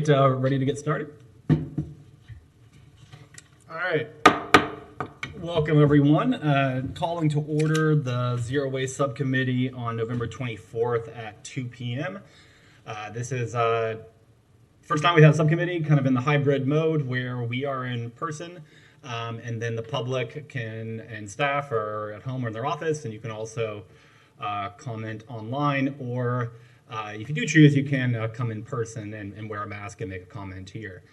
right, ready to get started? All right. Welcome, everyone. Calling to order the Zero Waste Subcommittee on November 24th at 2 p.m. This is first time we have subcommittee kind of in the hybrid mode where we are in person, and then the public and staff are at home or in their office, and you can also comment online, or if you do choose, you can come in person and wear a mask and make a comment here.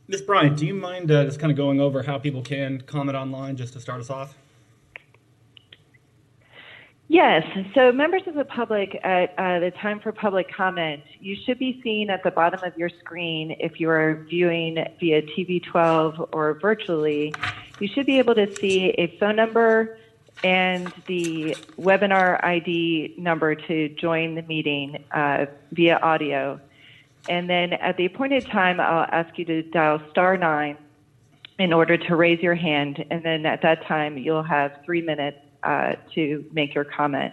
Ms. Bryant, do you mind just kind of going over how people can comment online just to start us off? Yes, so members of the public at the time for public comment, you should be seeing at the bottom of your screen, if you are viewing via TV 12 or virtually, you should be able to see a phone number and the webinar ID number to join the meeting via audio. And then at the appointed time, I'll ask you to dial *9 in order to raise your hand. And then at that time, you'll have 3 minutes to make your comment.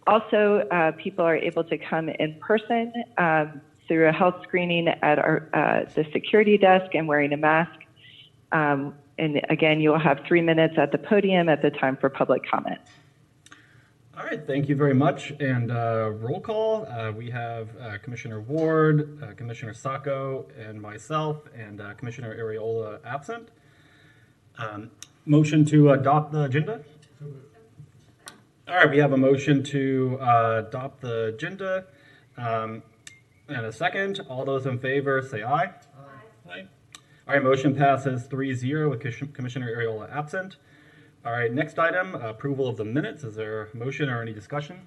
Also, people are able to come in person through a health screening at the security desk and wearing a mask. And again, you'll have 3 minutes at the podium at the time for public comment. All right, thank you very much. And roll call, we have Commissioner Ward, Commissioner Sacco, and myself, and Commissioner Areola absent. Motion to adopt the agenda? All right, we have a motion to adopt the agenda. And a second. All those in favor say aye. Aye. Aye. All right, motion passes 3-0 with Commissioner Areola absent. All right, next item, approval of the minutes. Is there a motion or any discussion?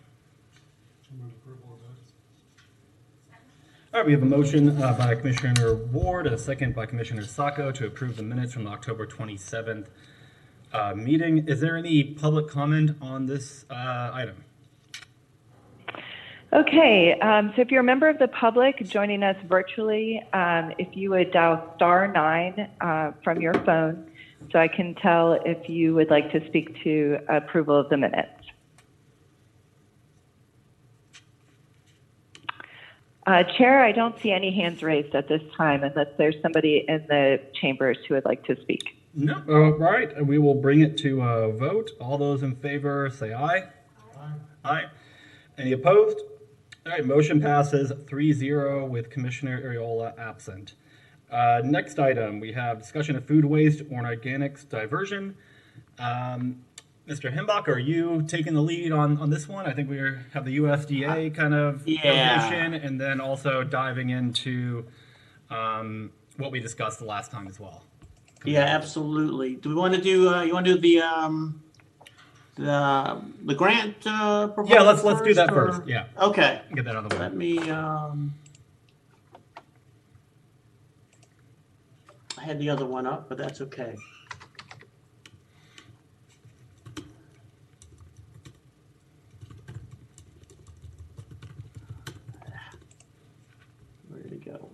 All right, we have a motion by Commissioner Ward and a second by Commissioner Sacco to approve the minutes from the October 27th meeting. Is there any public comment on this item? Okay, so if you're a member of the public joining us virtually, if you would dial *9 from your phone, so I can tell if you would like to speak to approval of the minutes. Chair, I don't see any hands raised at this time unless there's somebody in the chambers who would like to speak. No. All right, we will bring it to a vote. All those in favor say aye. Aye. Aye. Any opposed? All right, motion passes 3-0 with Commissioner Areola absent. Next item, we have discussion of food waste or organics diversion. Mr. Himbach, are you taking the lead on this one? I think we have the USDA kind of foundation, and then also diving into what we discussed the last time as well. Yeah, absolutely. Do we want to do? You want to do the grant proposal? Yeah, let's do that first. Yeah. Okay. Get that out of the way. Let me. I had the other one up, but that's okay. Where did it go?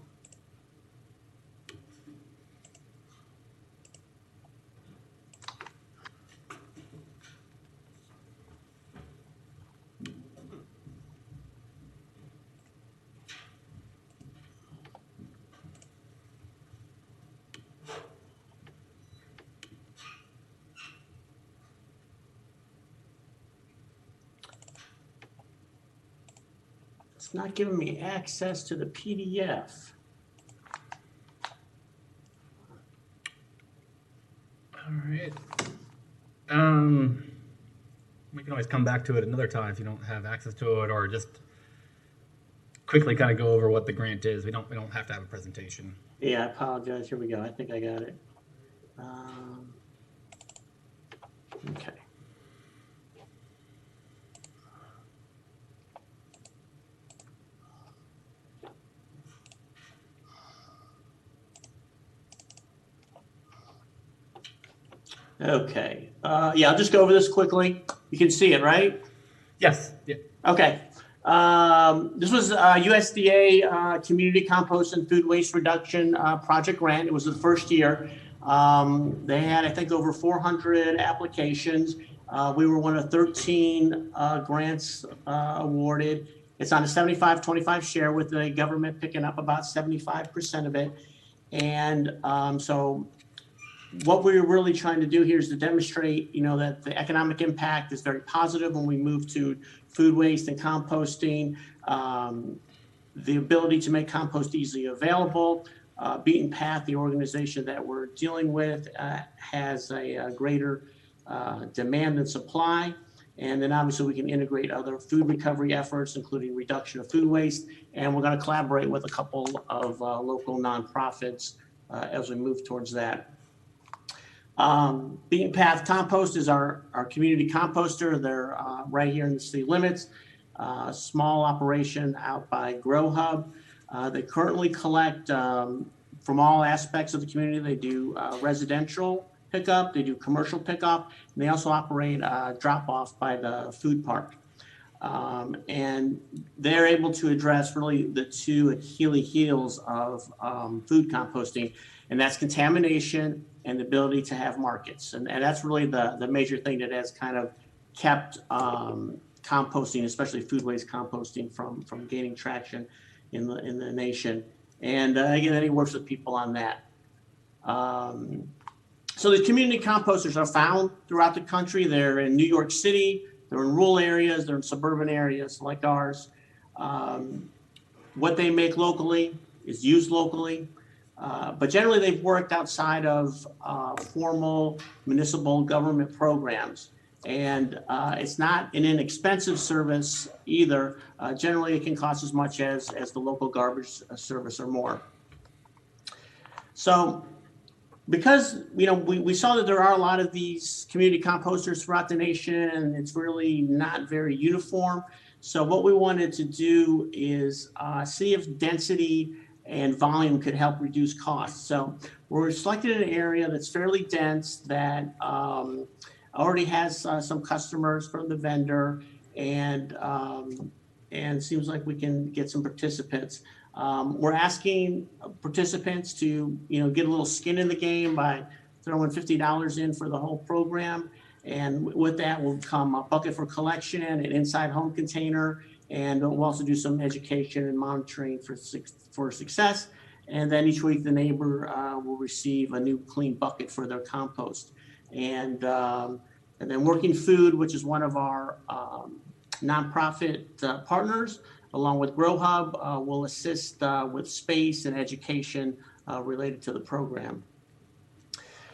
It's not giving me access to the PDF. All right. We can always come back to it another time if you don't have access to it, or just quickly kind of go over what the grant is. We don't have to have a presentation. Yeah, I apologize. Here we go. I think I got it. Okay. Okay. Yeah, I'll just go over this quickly. You can see it, right? Yes. Yeah. Okay. This was USDA Community Compost and Food Waste Reduction Project Grant. It was the first year. They had, I think, over 400 applications. We were one of 13 grants awarded. It's on a 75-25 share with the government picking up about 75% of it. And so what we're really trying to do here is to demonstrate, that the economic impact is very positive when we move to food waste and composting, the ability to make compost easily available. Beaten Path, the organization that we're dealing with, has a greater demand and supply. And then obviously we can integrate other food recovery efforts, including reduction of food waste. And we're going to collaborate with a couple of local nonprofits as we move towards that. Beaten Path Compost is our community composter. They're right here in the city limits. Small operation out by Grow Hub. They currently collect from all aspects of the community. They do residential pickup, they do commercial pickup, and they also operate drop-off by the food park. And they're able to address really the two Achilles heels of food composting, and that's contamination and the ability to have markets. And that's really the major thing that has kind of kept composting, especially food waste composting, from gaining traction in the nation. And again, he works with people on that. So the community composters are found throughout the country. They're in New York City, they're in rural areas, they're in suburban areas like ours. What they make locally is used locally, but generally they've worked outside of formal municipal government programs. And it's not an inexpensive service either. Generally, it can cost as much as the local garbage service or more. So because we saw that there are a lot of these community composters throughout the nation, and it's really not very uniform. So what we wanted to do is see if density and volume could help reduce costs. So we're selected an area that's fairly dense, that already has some customers from the vendor, and seems like we can get some participants. We're asking participants to get a little skin in the game by throwing $50 in for the whole program, and with that will come a bucket for collection, an inside home container, and we'll also do some education and monitoring for success. And then each week the neighbor will receive a new clean bucket for their compost. And then Working Food, which is one of our nonprofit partners, along with Grow Hub, will assist with space and education related to the program.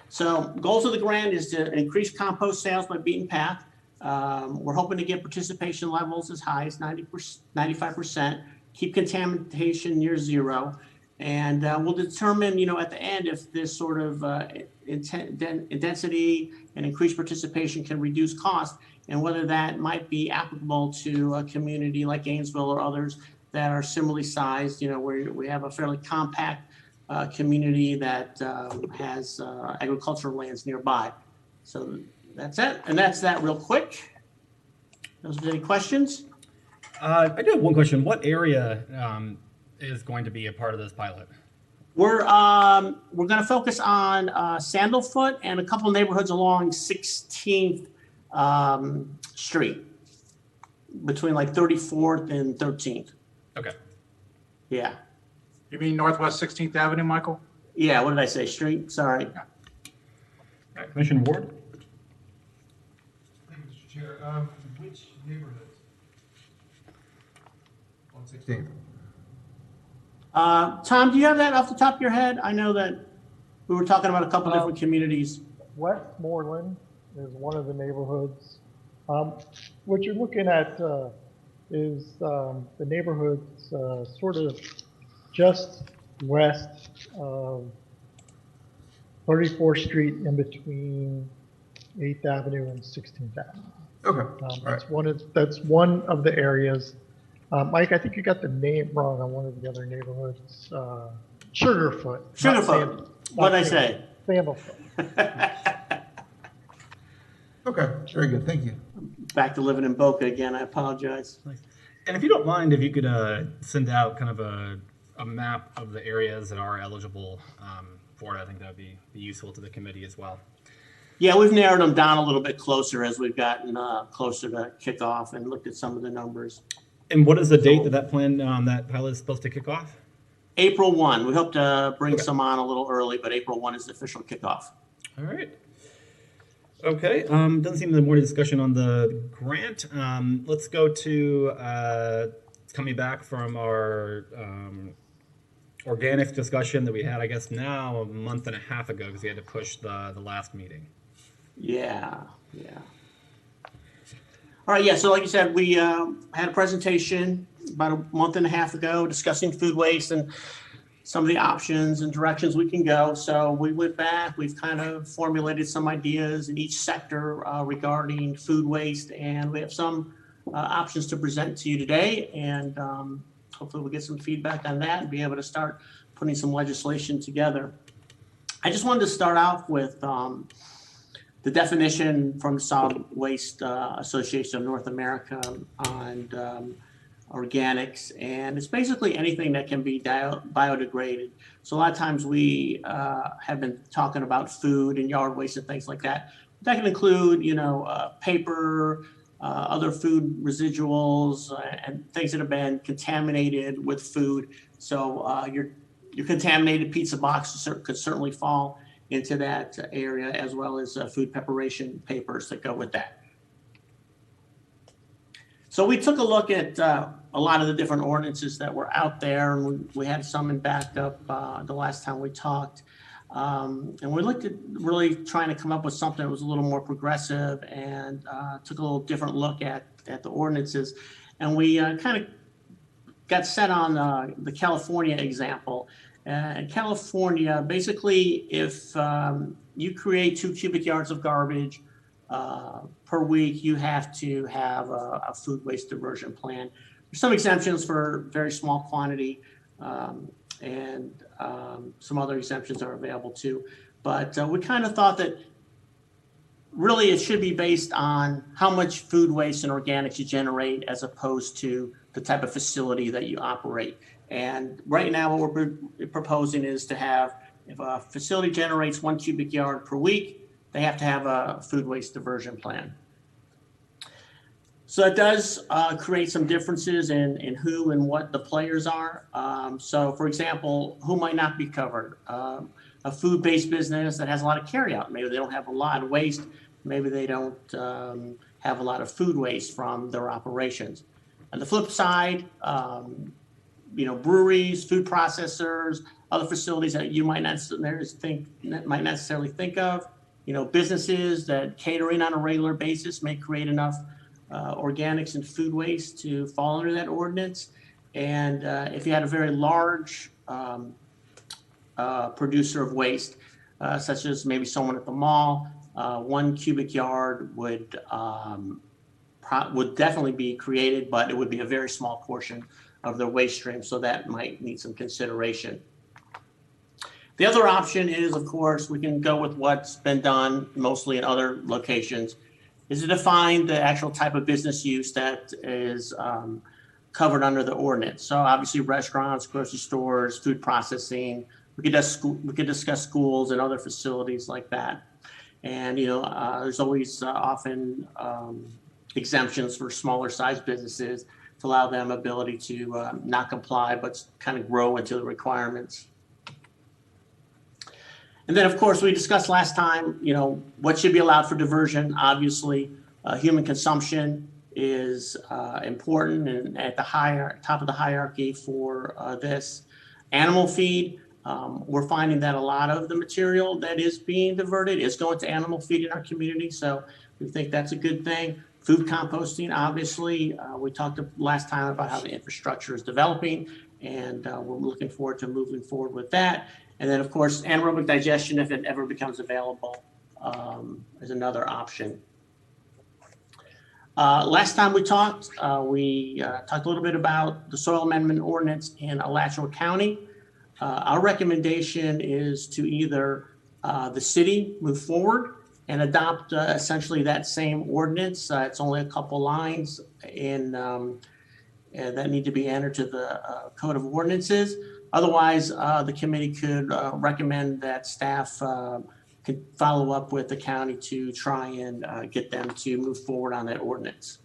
So goals of the grant is to increase compost sales by Beaten Path. We're hoping to get participation levels as high as 95%, keep contamination near zero, and we'll determine, at the end, if this sort of density and increased participation can reduce cost, and whether that might be applicable to a community like Gainesville or others that are similarly sized, where we have a fairly compact community that has agricultural lands nearby. So that's it, and that's that real quick. Those are any questions? I do have one question. What area is going to be a part of this pilot? We're going to focus on Sandalfoot and a couple of neighborhoods along 16th Street, between like 34th and 13th. Okay. Yeah. You mean Northwest 16th Avenue, Michael? Yeah. What did I say? Street? Sorry. All right, Commissioner Ward. Thank you, Mr. Chair. Which neighborhoods on 16th? Tom, do you have that off the top of your head? I know that we were talking about a couple different communities. Westmoreland is one of the neighborhoods. What you're looking at is the neighborhoods sort of just west of 34th Street, in between 8th Avenue and 16th Avenue. Okay. That's one of the areas. Mike, I think you got the name wrong on one of the other neighborhoods. Sugarfoot. Sugarfoot. What did I say? Sandalfoot. Okay, very good. Thank you. Back to living in Boca again. I apologize. And if you don't mind, if you could send out kind of a map of the areas that are eligible for it, I think that would be useful to the committee as well. Yeah, we've narrowed them down a little bit closer as we've gotten closer to kickoff and looked at some of the numbers. And what is the date that that plan, that pilot is supposed to kick off? April 1. We hope to bring Okay. some on a little early, but April 1 is the official kickoff. All right. Okay, doesn't seem there's more discussion on the grant. Let's go to coming back from our organics discussion that we had, I guess, now a month and a half ago because we had to push the last meeting. Yeah, yeah. All right, yeah, so like you said, we had a presentation about a month and a half ago discussing food waste and some of the options and directions we can go. So we went back, we've kind of formulated some ideas in each sector regarding food waste, and we have some options to present to you today. And hopefully we'll get some feedback on that and be able to start putting some legislation together. I just wanted to start off with the definition from the Solid Waste Association of North America on organics, and it's basically anything that can be biodegraded. So a lot of times we have been talking about food and yard waste and things like that. That can include, paper, other food residuals, and things that have been contaminated with food. So your contaminated pizza box could certainly fall into that area, as well as food preparation papers that go with that. So we took a look at a lot of the different ordinances that were out there, and we had some in backup the last time we talked. And we looked at really trying to come up with something that was a little more progressive, and took a little different look at the ordinances. And we kind of got set on the California example. In California, basically, if you create 2 cubic yards of garbage per week, you have to have a food waste diversion plan. There's some exemptions for very small quantity, and some other exemptions are available too. But we kind of thought that really it should be based on how much food waste and organics you generate as opposed to the type of facility that you operate. And right now what we're proposing is to have, if a facility generates 1 cubic yard per week, they have to have a food waste diversion plan. So it does create some differences in who and what the players are. So for example, who might not be covered? A food-based business that has a lot of carryout. Maybe they don't have a lot of waste. Maybe they don't have a lot of food waste from their operations. On the flip side, breweries, food processors, other facilities that you might not necessarily think of. Businesses that catering on a regular basis may create enough organics and food waste to fall under that ordinance. And if you had a very large producer of waste, such as maybe someone at the mall, 1 cubic yard would definitely be created, but it would be a very small portion of their waste stream, so that might need some consideration. The other option is, of course, we can go with what's been done mostly in other locations, is to define the actual type of business use that is covered under the ordinance. So obviously restaurants, grocery stores, food processing, we could discuss schools and other facilities like that. And, there's always often exemptions for smaller size businesses to allow them ability to not comply, but kind of grow into the requirements. And then, of course, we discussed last time, what should be allowed for diversion. Obviously, human consumption is important and at the top of the hierarchy for this. Animal feed, we're finding that a lot of the material that is being diverted is going to animal feed in our community, so we think that's a good thing. Food composting, obviously, we talked last time about how the infrastructure is developing, and we're looking forward to moving forward with that. And then, of course, anaerobic digestion, if it ever becomes available, is another option. Last time we talked a little bit about the soil amendment ordinance in Alachua County. Our recommendation is to either the city move forward and adopt essentially that same ordinance. It's only a couple lines that need to be entered to the Code of Ordinances. Otherwise, the committee could recommend that staff could follow up with the county to try and get them to move forward on that ordinance.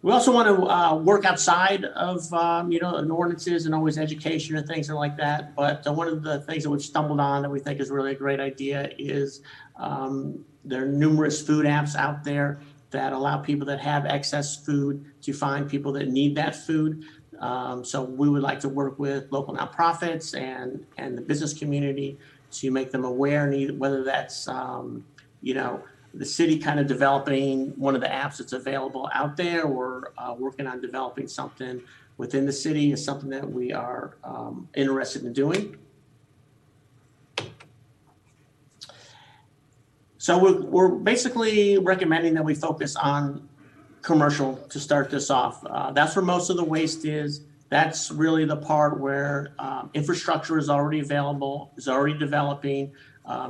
We also want to work outside of, an ordinances and always education and things like that. But one of the things that we've stumbled on that we think is really a great idea is there are numerous food apps out there that allow people that have excess food to find people that need that food. So we would like to work with local nonprofits and the business community to make them aware, whether that's, the city kind of developing one of the apps that's available out there, or working on developing something within the city is something that we are interested in doing. So we're basically recommending that we focus on commercial to start this off. That's where most of the waste is. That's really the part where infrastructure is already available, is already developing.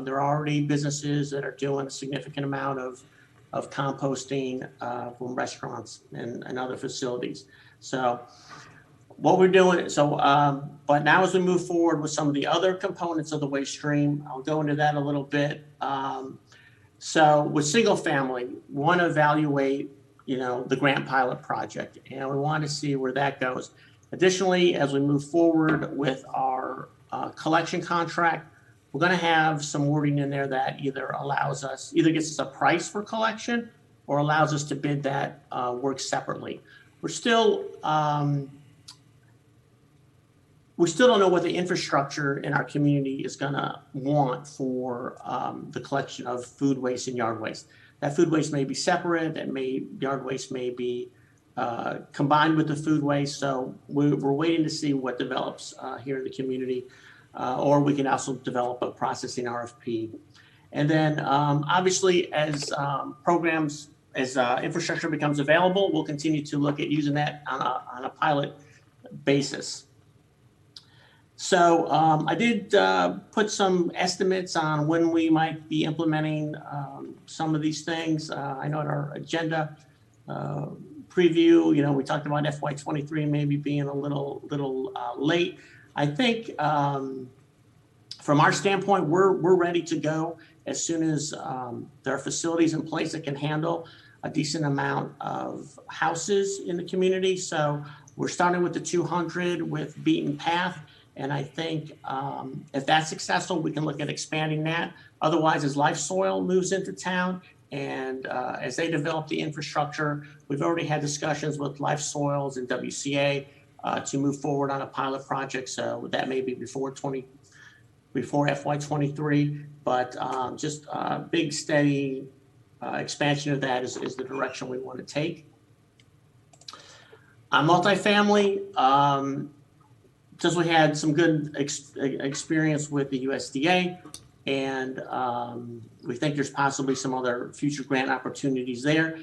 There are already businesses that are doing a significant amount of composting from restaurants and other facilities. So what we're doing, but now as we move forward with some of the other components of the waste stream, I'll go into that a little bit. So with single family, we want to evaluate, the grant pilot project, and we want to see where that goes. Additionally, as we move forward with our collection contract, we're going to have some wording in there that either gets us a price for collection or allows us to bid that work separately. We still don't know what the infrastructure in our community is going to want for the collection of food waste and yard waste. That food waste may be separate, yard waste may be combined with the food waste. So we're waiting to see what develops here in the community. Or we can also develop a processing RFP. And then obviously as infrastructure becomes available, we'll continue to look at using that on a pilot basis. So I did put some estimates on when we might be implementing some of these things. I know in our agenda preview, we talked about FY23 maybe being a little late. I think from our standpoint, we're ready to go as soon as there are facilities in place that can handle a decent amount of houses in the community. So we're starting with the 200 with Beaten Path. And I think if that's successful, we can look at expanding that. Otherwise, as Life Soil moves into town and as they develop the infrastructure, we've already had discussions with Life Soils and WCA to move forward on a pilot project. So that may be before FY23, but just a big, steady expansion of that is the direction we want to take. On multifamily, since we had some good experience with the USDA, and we think there's possibly some other future grant opportunities there.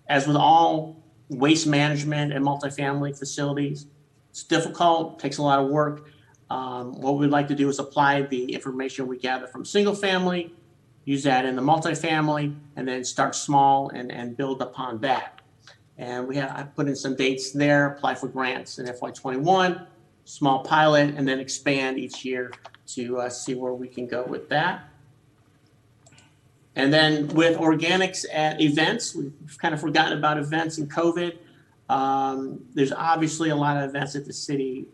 As with all waste management and multifamily facilities, it's difficult, takes a lot of work. What we'd like to do is apply the information we gather from single family, use that in the multifamily, and then start small and build upon that. And I put in some dates there, apply for grants in FY21, small pilot, and then expand each year to see where we can go with that. And then with organics at events, we've kind of forgotten about events in COVID. There's obviously a lot of events that the city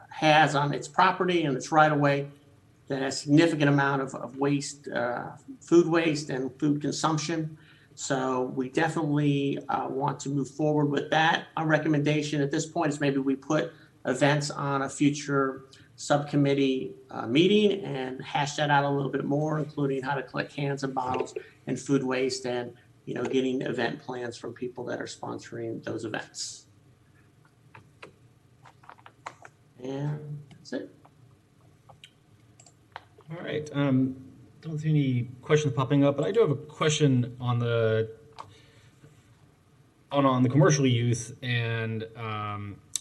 has on its property and its right of way that has significant amount of waste, food waste and food consumption. So we definitely want to move forward with that. Our recommendation at this point is maybe we put events on a future subcommittee meeting and hash that out a little bit more, including how to collect cans and bottles and food waste, and getting event plans from people that are sponsoring those events. And that's it. All right. Don't see any questions popping up, but I do have a question on the commercial use and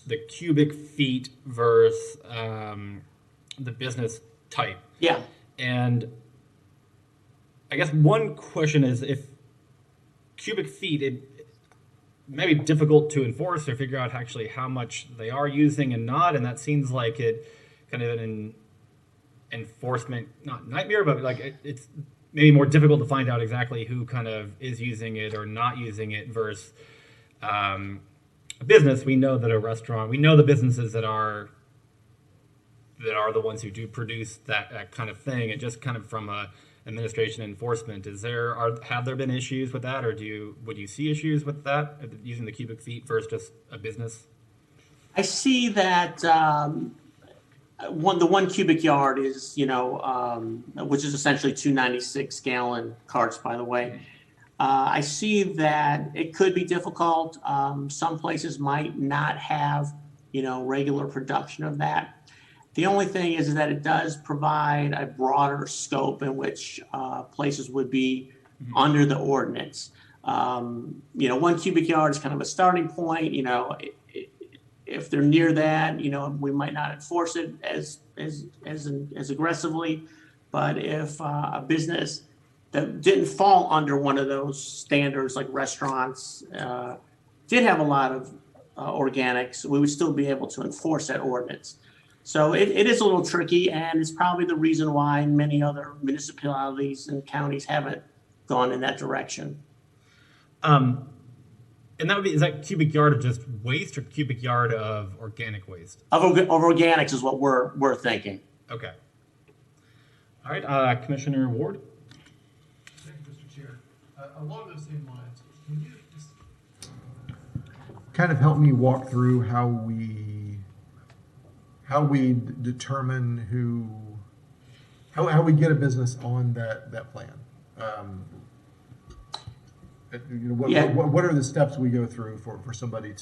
the cubic feet versus the business type. Yeah. And I guess one question is, if cubic feet, it may be difficult to enforce or figure out actually how much they are using and not, and that seems like it kind of an enforcement, not nightmare, but like it's maybe more difficult to find out exactly who kind of is using it or not using it versus a business, we know that a restaurant, we know the businesses that are the ones who do produce that kind of thing, and just kind of from a administration enforcement, have there been issues with that, or would you see issues with that using the cubic feet versus just a business? I see that the 1 cubic yard is, which is essentially 296-gallon carts, by the way. I see that it could be difficult. Some places might not have, regular production of that. The only thing is that it does provide a broader scope in which places would be under the ordinance. 1 cubic yard is kind of a starting point. If they're near that, we might not enforce it as aggressively. But if a business that didn't fall under one of those standards, like restaurants, did have a lot of organics, we would still be able to enforce that ordinance. So it is a little tricky, and it's probably the reason why many other municipalities and counties haven't gone in that direction. And is that cubic yard of just waste or cubic yard of organic waste? Of organics is what we're thinking. Okay. All right, Commissioner Ward. Thank you, Mr. Chair. Along those same lines, can you just kind of help me walk through how we determine how we get a business on that plan? What are the steps we go through for somebody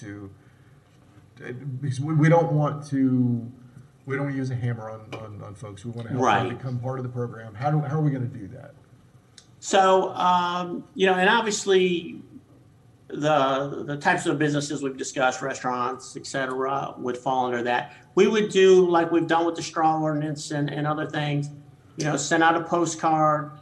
because we don't want to use a hammer on folks. We want to help them become part of the program. How are we going to do that? So, and obviously the types of businesses we've discussed, restaurants, et cetera, would fall under that. We would do like we've done with the straw ordinance and other things, send out a postcard.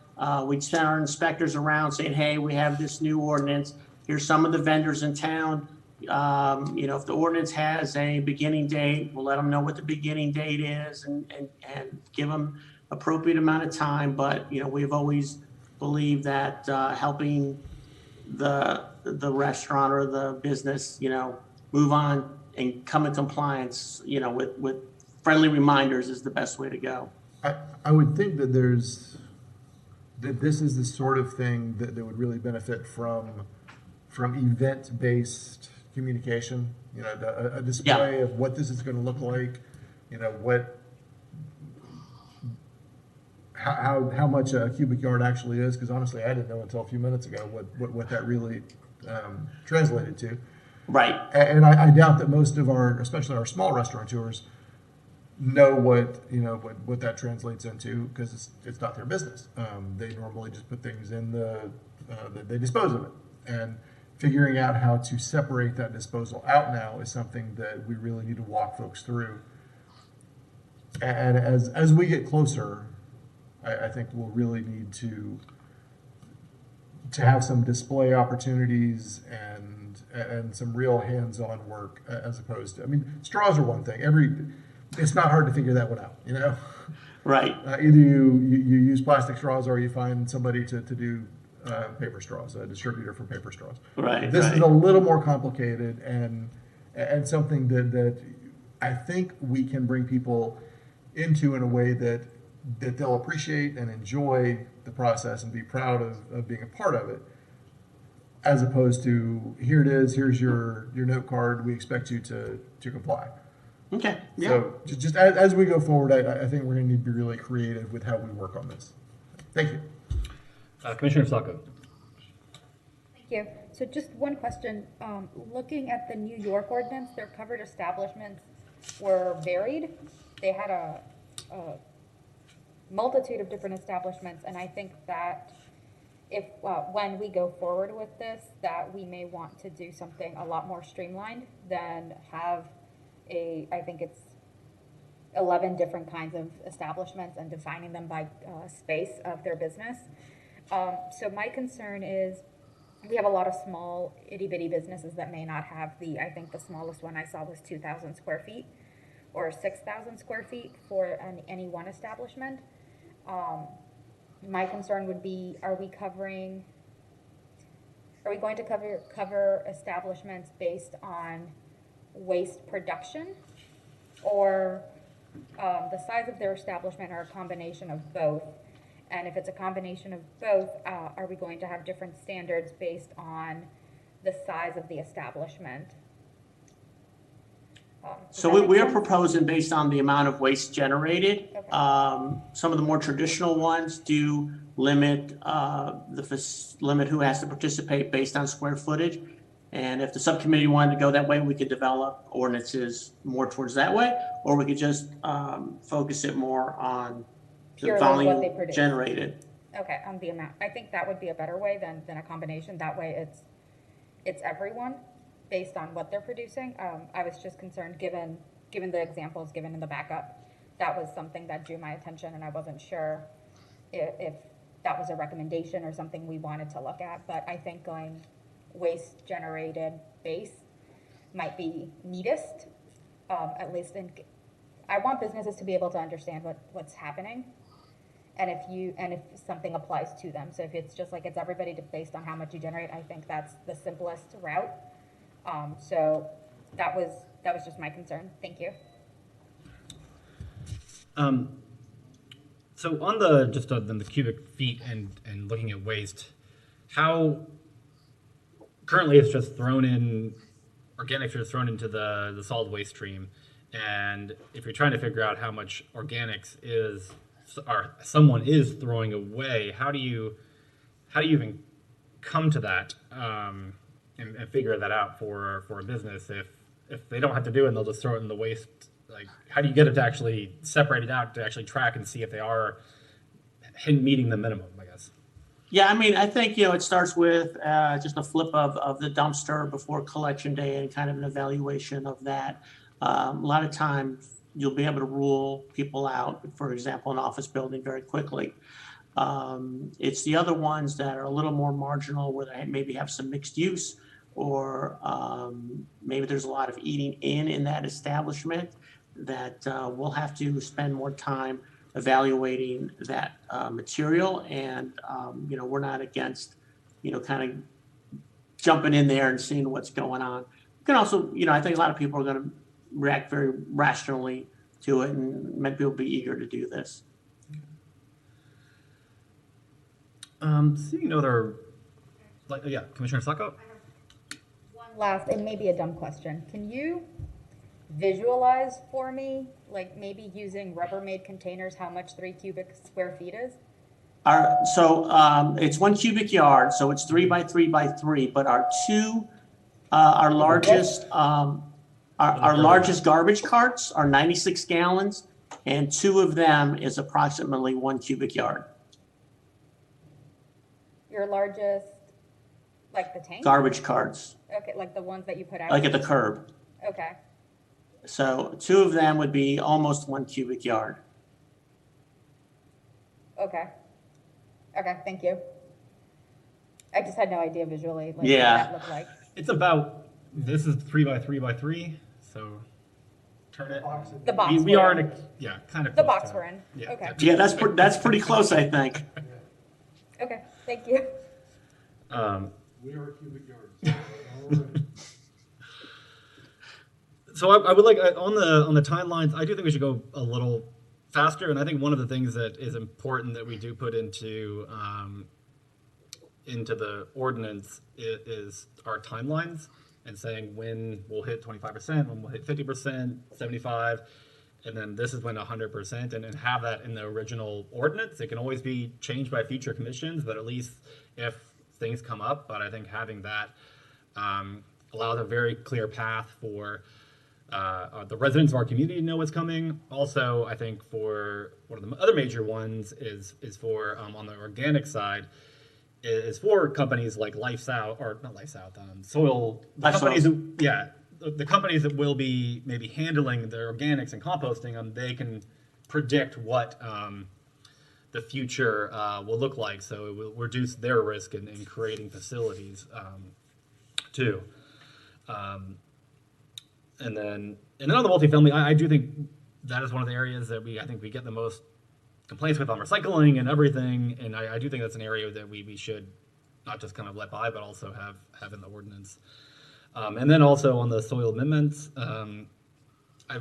We'd send our inspectors around saying, hey, we have this new ordinance. Here's some of the vendors in town. If the ordinance has a beginning date, we'll let them know what the beginning date is and give them appropriate amount of time. But, we've always believed that helping the restaurant or the business, move on and come in compliance, with friendly reminders is the best way to go. I would think that this is the sort of thing that would really benefit from event-based communication. A display of what this is going to look like. How much a cubic yard actually is, because honestly, I didn't know until a few minutes ago what that really translated to. Right. And I doubt that most of especially our small restaurateurs, know what that translates into, because it's not their business. They normally just put things in they dispose of it, and figuring out how to separate that disposal out now is something that we really need to walk folks through. And as we get closer, I think we'll really need to have some display opportunities and some real hands-on work, as opposed to, straws are one thing. It's not hard to figure that one out, Right. Either you use plastic straws, or you find somebody to do paper straws, a distributor for paper straws. Right. This is a little more complicated and something that I think we can bring people into in a way that they'll appreciate and enjoy the process and be proud of being a part of it, as opposed to, here it is, here's your note card, we expect you to comply. Okay. Yeah. So just as we go forward, I think we're going to need to be really creative with how we work on this. Thank you. Commissioner Sacco. Thank you. So just one question. Looking at the New York ordinance, their covered establishments were varied. They had a multitude of different establishments, and I think that if when we go forward with this, that we may want to do something a lot more streamlined than have I think it's 11 different kinds of establishments and defining them by space of their business. So my concern is we have a lot of small itty bitty businesses that may not have I think the smallest one I saw was 2,000 square feet or 6,000 square feet for any one establishment. My concern would be, are we going to cover establishments based on waste production or the size of their establishment, or a combination of both? And if it's a combination of both, are we going to have different standards based on the size of the establishment? Does So that we, make we are sense? proposing based on the amount of waste generated. Okay. Some of the more traditional ones do limit, limit who has to participate based on square footage. And if the subcommittee wanted to go that way, we could develop ordinances more towards that way, or we could just, focus it more on the Purely what they volume produce. generated. Okay, on the amount. I think that would be a better way than a combination. That way it's everyone based on what they're producing. I was just concerned, given the examples given in the backup, that was something that drew my attention, and I wasn't sure if that was a recommendation or something we wanted to look at. But I think going waste generated base might be neatest, at least I want businesses to be able to understand what's happening. And if something applies to them. So if it's just like it's everybody based on how much you generate, I think that's the simplest route. So that was just my concern. Thank you. So on the cubic feet and looking at waste, how currently it's just thrown in, organics are just thrown into the solid waste stream, and if you're trying to figure out how much organics someone is throwing away, how do you even come to that and figure that out for a business if they don't have to do it and they'll just throw it in the waste? Like, how do you get it to actually separate it out to actually track and see if they are meeting the minimum, I guess? Yeah, I mean, I think, it starts with just a flip of the dumpster before collection day and kind of an evaluation of that. A lot of times you'll be able to rule people out, for example, an office building very quickly. It's the other ones that are a little more marginal where they maybe have some mixed use, or maybe there's a lot of eating in that establishment that we'll have to spend more time evaluating that material. And, we're not against, kind of jumping in there and seeing what's going on. You can also, I think a lot of people are going to react very rationally to it, and many people will be eager to do this. Seeing no other, Commissioner Sacco? One last, and maybe a dumb question. Can you visualize for me, like maybe using Rubbermaid containers, how much 3 cubic square feet is? It's 1 cubic yard, so it's 3 by 3 by 3. But our largest garbage carts are 96 gallons, and 2 of them is approximately 1 cubic yard. Your largest, like the tank? Garbage carts, Okay, like the ones that you put out? like at the curb. Okay. So 2 of them would be almost 1 cubic yard. Okay, thank you. I just had no idea visually, what Yeah. that looked like. This is 3 by 3 by 3, so turn it. The box We we're are in. kind of The close box to we're it. in. Yeah. Okay. Yeah, that's pretty close, I think. Okay, thank you. We are cubic yards. So I would like on the timelines. I do think we should go a little faster, and I think one of the things that is important that we do put into the ordinance is our timelines, and saying when we'll hit 25%, when we'll hit 50%, 75%, and then this is when 100%, and then have that in the original ordinance. It can always be changed by future commissions, but at least if things come up. But I think having that allows a very clear path for the residents of our community to know what's coming. Also, I think for one of the other major ones is for on the organic side, is for companies like Life South, or not Life South, Soil, the companies the companies that will be maybe handling their organics and composting, they can predict what the future will look like, so it will reduce their risk in creating facilities too. And then on the multifamily, I do think that is one of the areas that I think we get the most complaints with on recycling and everything, and I do think that's an area that we should not just kind of let by, but also have in the ordinance. And then also on the soil amendments, I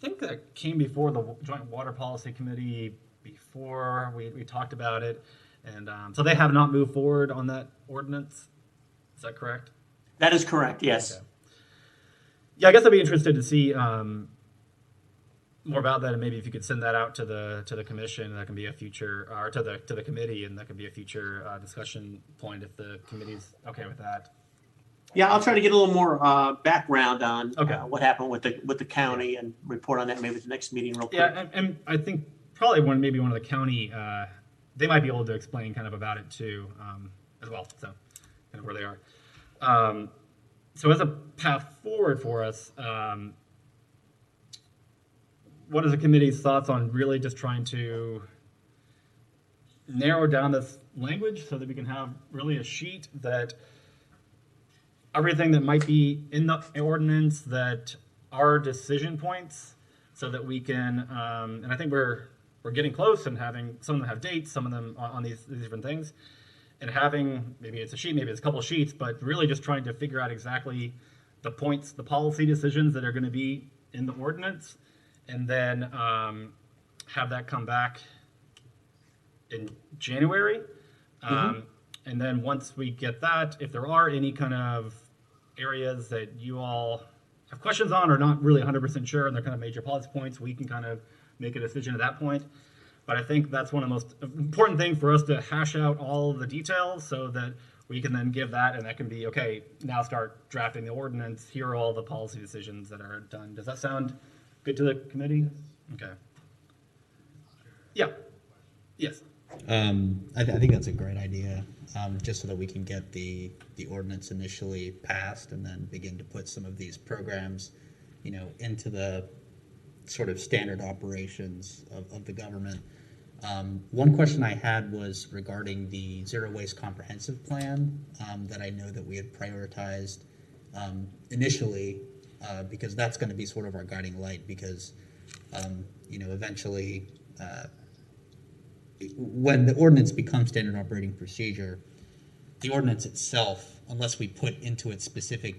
think that came before the Joint Water Policy Committee before we talked about it. And so they have not moved forward on that ordinance. Is that correct? That is correct, yes. Okay. Yeah, I guess I'd be interested to see more about that, and maybe if you could send that out to the commission, that can be a future, or to the committee, and that can be a future discussion point if the committee's okay with that. Yeah, I'll try to get a little more background on Okay. what happened with the county and report on that maybe at the next meeting real quick. Yeah, and I think probably maybe one of the county, they might be able to explain kind of about it too, as well. So kind of where they are. So as a path forward for us, what is the committee's thoughts on really just trying to narrow down this language so that we can have really a sheet that everything that might be in the ordinance that are decision points, so that we can, and I think we're getting close and having some of them have dates, some of them on these different things, and having, maybe it's a sheet, maybe it's a couple sheets, but really just trying to figure out exactly the points, the policy decisions that are going to be in the ordinance, and then have that come back in January. And then once we get that, if there are any kind of areas that you all have questions on or not really 100% sure, and they're kind of major policy points, we can kind of make a decision at that point. But I think that's one of the most important things for us to hash out all of the details so that we can then give that, and that can be, okay, now start drafting the ordinance. Here are all the policy decisions that are done. Does that sound good to the committee? Okay. Yeah. Yes. I think that's a great idea, just so that we can get the ordinance initially passed and then begin to put some of these programs, into the sort of standard operations of the government. One question I had was regarding the Zero Waste Comprehensive Plan that I know that we had prioritized initially, because that's going to be sort of our guiding light, because eventually when the ordinance becomes standard operating procedure, the ordinance itself, unless we put into it specific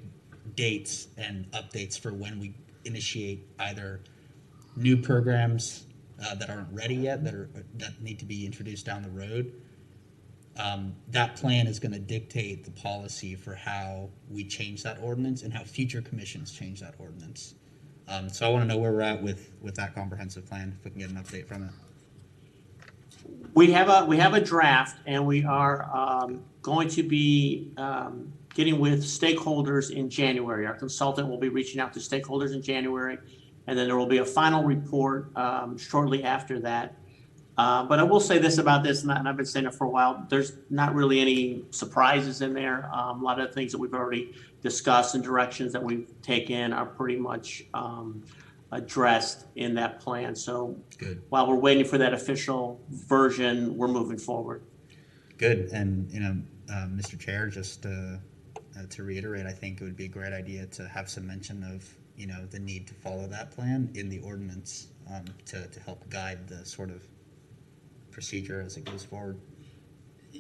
dates and updates for when we initiate either new programs that aren't ready yet, that need to be introduced down the road, that plan is going to dictate the policy for how we change that ordinance and how future commissions change that ordinance. So I want to know where we're at with that comprehensive plan, if we can get an update from it. We have a draft, and we are going to be getting with stakeholders in January. Our consultant will be reaching out to stakeholders in January, and then there will be a final report shortly after that. But I will say this about this, and I've been saying it for a while, there's not really any surprises in there. A lot of the things that we've already discussed and directions that we've taken are pretty much addressed in that plan. So good. While we're waiting for that official version, we're moving forward. Good. And, Mr. Chair, just to reiterate, I think it would be a great idea to have some mention of, the need to follow that plan in the ordinance to help guide the sort of procedure as it goes forward.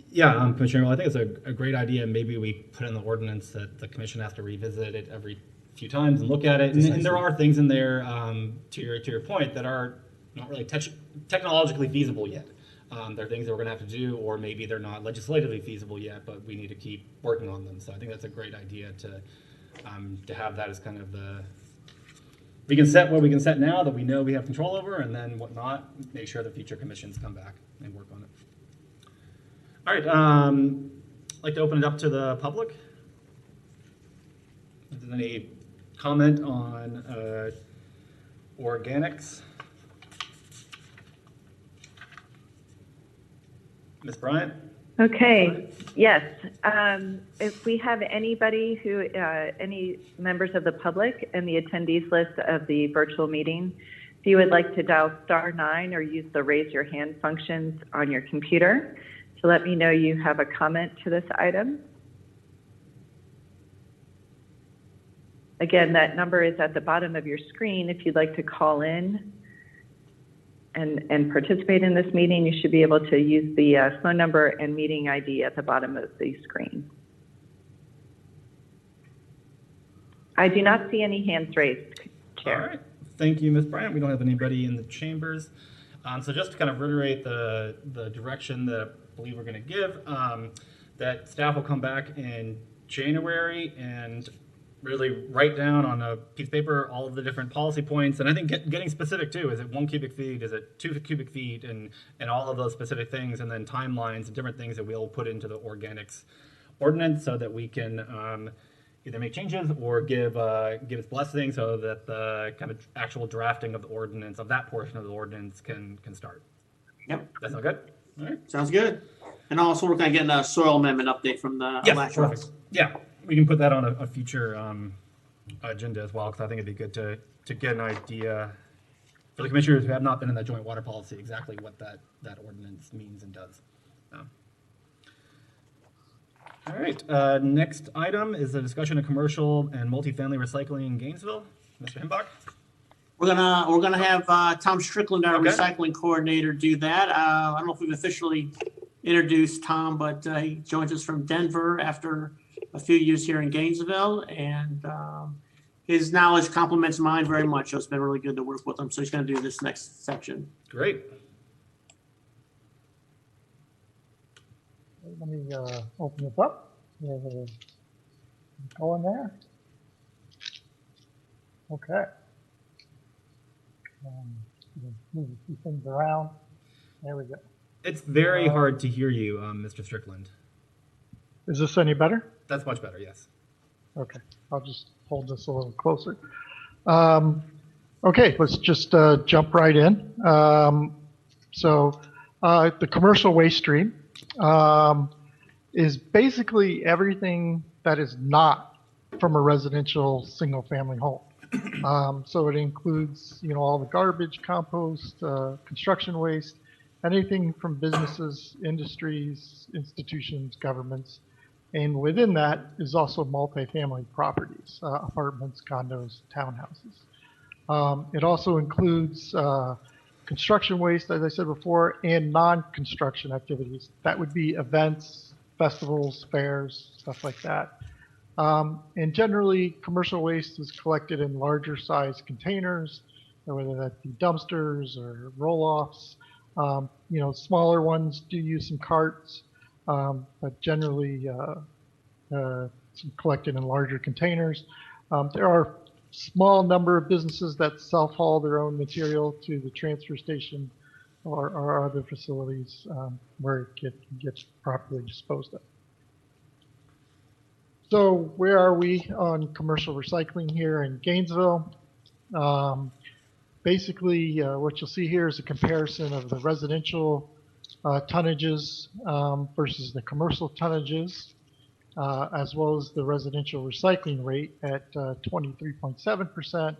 Yeah, Commissioner, well, I think it's a great idea. Maybe we put in the ordinance that the commission has to revisit it every few times and look at it. And there are things in there, to your point, that are not really technologically feasible yet. There are things that we're going to have to do, or maybe they're not legislatively feasible yet, but we need to keep working on them. So I think that's a great idea to have that as kind of we can set what we can set now that we know we have control over, and then whatnot, make sure the future commissions come back and work on it. All right, I'd like to open it up to the public. Is there any comment on organics? Ms. Bryant? Okay, yes. If we have anybody any members of the public and the attendees list of the virtual meeting, if you would like to dial *9 or use the raise your hand functions on your computer to let me know you have a comment to this item. Again, that number is at the bottom of your screen. If you'd like to call in and participate in this meeting, you should be able to use the phone number and meeting ID at the bottom of the screen. I do not see any hands raised, All Chair. right. Thank you, Ms. Bryant. We don't have anybody in the chambers. So just to kind of reiterate the direction that I believe we're going to give, that staff will come back in January and really write down on a piece of paper all of the different policy points. And I think getting specific too, is it 1 cubic feet, is it 2 cubic feet, and all of those specific things, and then timelines and different things that we'll put into the organics ordinance so that we can either make changes or give its blessing so that the kind of actual drafting of the ordinance, of that portion of the ordinance, can start. Yep, That sound good? All right. sounds good. And also, we're going to get a soil amendment update from the Yes, last perfect. round. Yeah, we can put that on a future agenda as well, because I think it'd be good to get an idea for the commissioners who have not been in that joint water policy exactly what that ordinance means and does. All right, next item is a discussion of commercial and multifamily recycling in Gainesville. Mr. Himbach? We're gonna have Tom Strickland, our Okay. recycling coordinator, do that. I don't know if we've officially introduced Tom, but he joins us from Denver after a few years here in Gainesville, and his knowledge complements mine very much. So it's been really good to work with him. So he's going to do this next section. Great. Let me open this up. Go in there. Okay. Move a few things around. There we go. It's very hard to hear you, Mr. Strickland. Is this any better? That's much better, yes. Okay, I'll just hold this a little closer. Okay, let's just jump right in. The commercial waste stream is basically everything that is not from a residential single-family home. So it includes, all the garbage, compost, construction waste, anything from businesses, industries, institutions, governments. And within that is also multifamily properties, apartments, condos, townhouses. It also includes construction waste, as I said before, and non-construction activities. That would be events, festivals, fairs, stuff like that. And generally, commercial waste is collected in larger size containers, whether that be dumpsters or roll-offs. Smaller ones do use some carts, but generally collected in larger containers. There are small number of businesses that self-haul their own material to the transfer station or other facilities where it gets properly disposed of. So where are we on commercial recycling here in Gainesville? Basically, what you'll see here is a comparison of the residential tonnages versus the commercial tonnages, as well as the residential recycling rate at 23.7%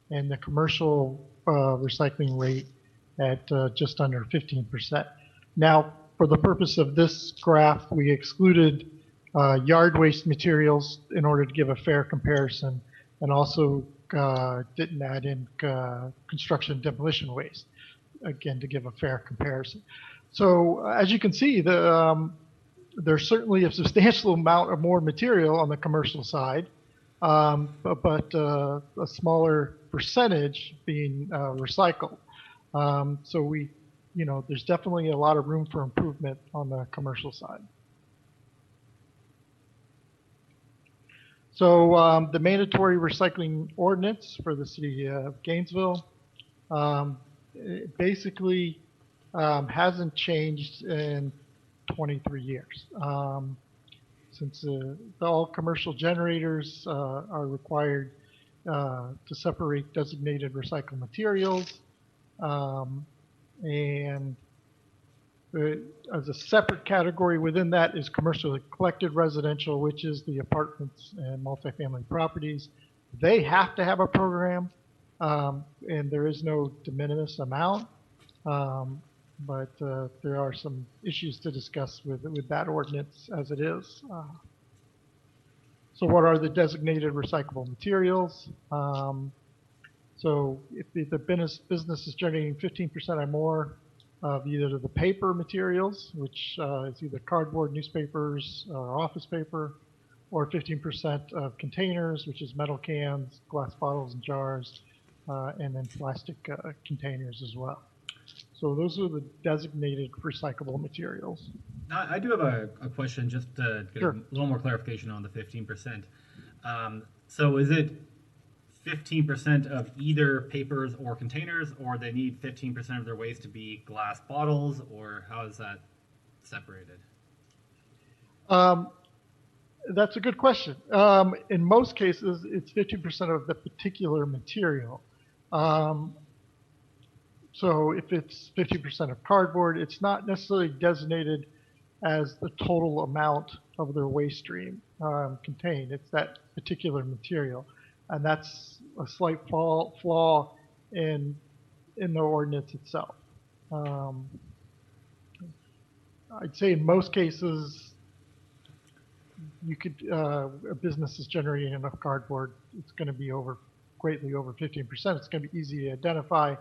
and the commercial recycling rate at just under 15%. Now, for the purpose of this graph, we excluded yard waste materials in order to give a fair comparison, and also didn't add in construction demolition waste, again, to give a fair comparison. So as you can see, there's certainly a substantial amount of more material on the commercial side, but a smaller percentage being recycled. So there's definitely a lot of room for improvement on the commercial side. So the mandatory recycling ordinance for the city of Gainesville basically hasn't changed in 23 years. Since all commercial generators are required to separate designated recycled materials, and as a separate category within that is commercially collected residential, which is the apartments and multifamily properties. They have to have a program, and there is no de minimis amount, but there are some issues to discuss with that ordinance as it is. So what are the designated recyclable materials? So if the business is generating 15% or more of either the paper materials, which is either cardboard, newspapers, or office paper, or 15% of containers, which is metal cans, glass bottles and jars, and then plastic containers as well. So those are the designated recyclable materials. I do have a question just to get Sure. a little more clarification on the 15%. So is it 15% of either papers or containers, or they need 15% of their waste to be glass bottles, or how is that separated? That's a good question. In most cases, it's 50% of the particular material. So if it's 50% of cardboard, it's not necessarily designated as the total amount of their waste stream contained. It's that particular material. And that's a slight flaw in the ordinance itself. I'd say in most cases, you could a business is generating enough cardboard, it's going to be greatly over 15%. It's going to be easy to identify.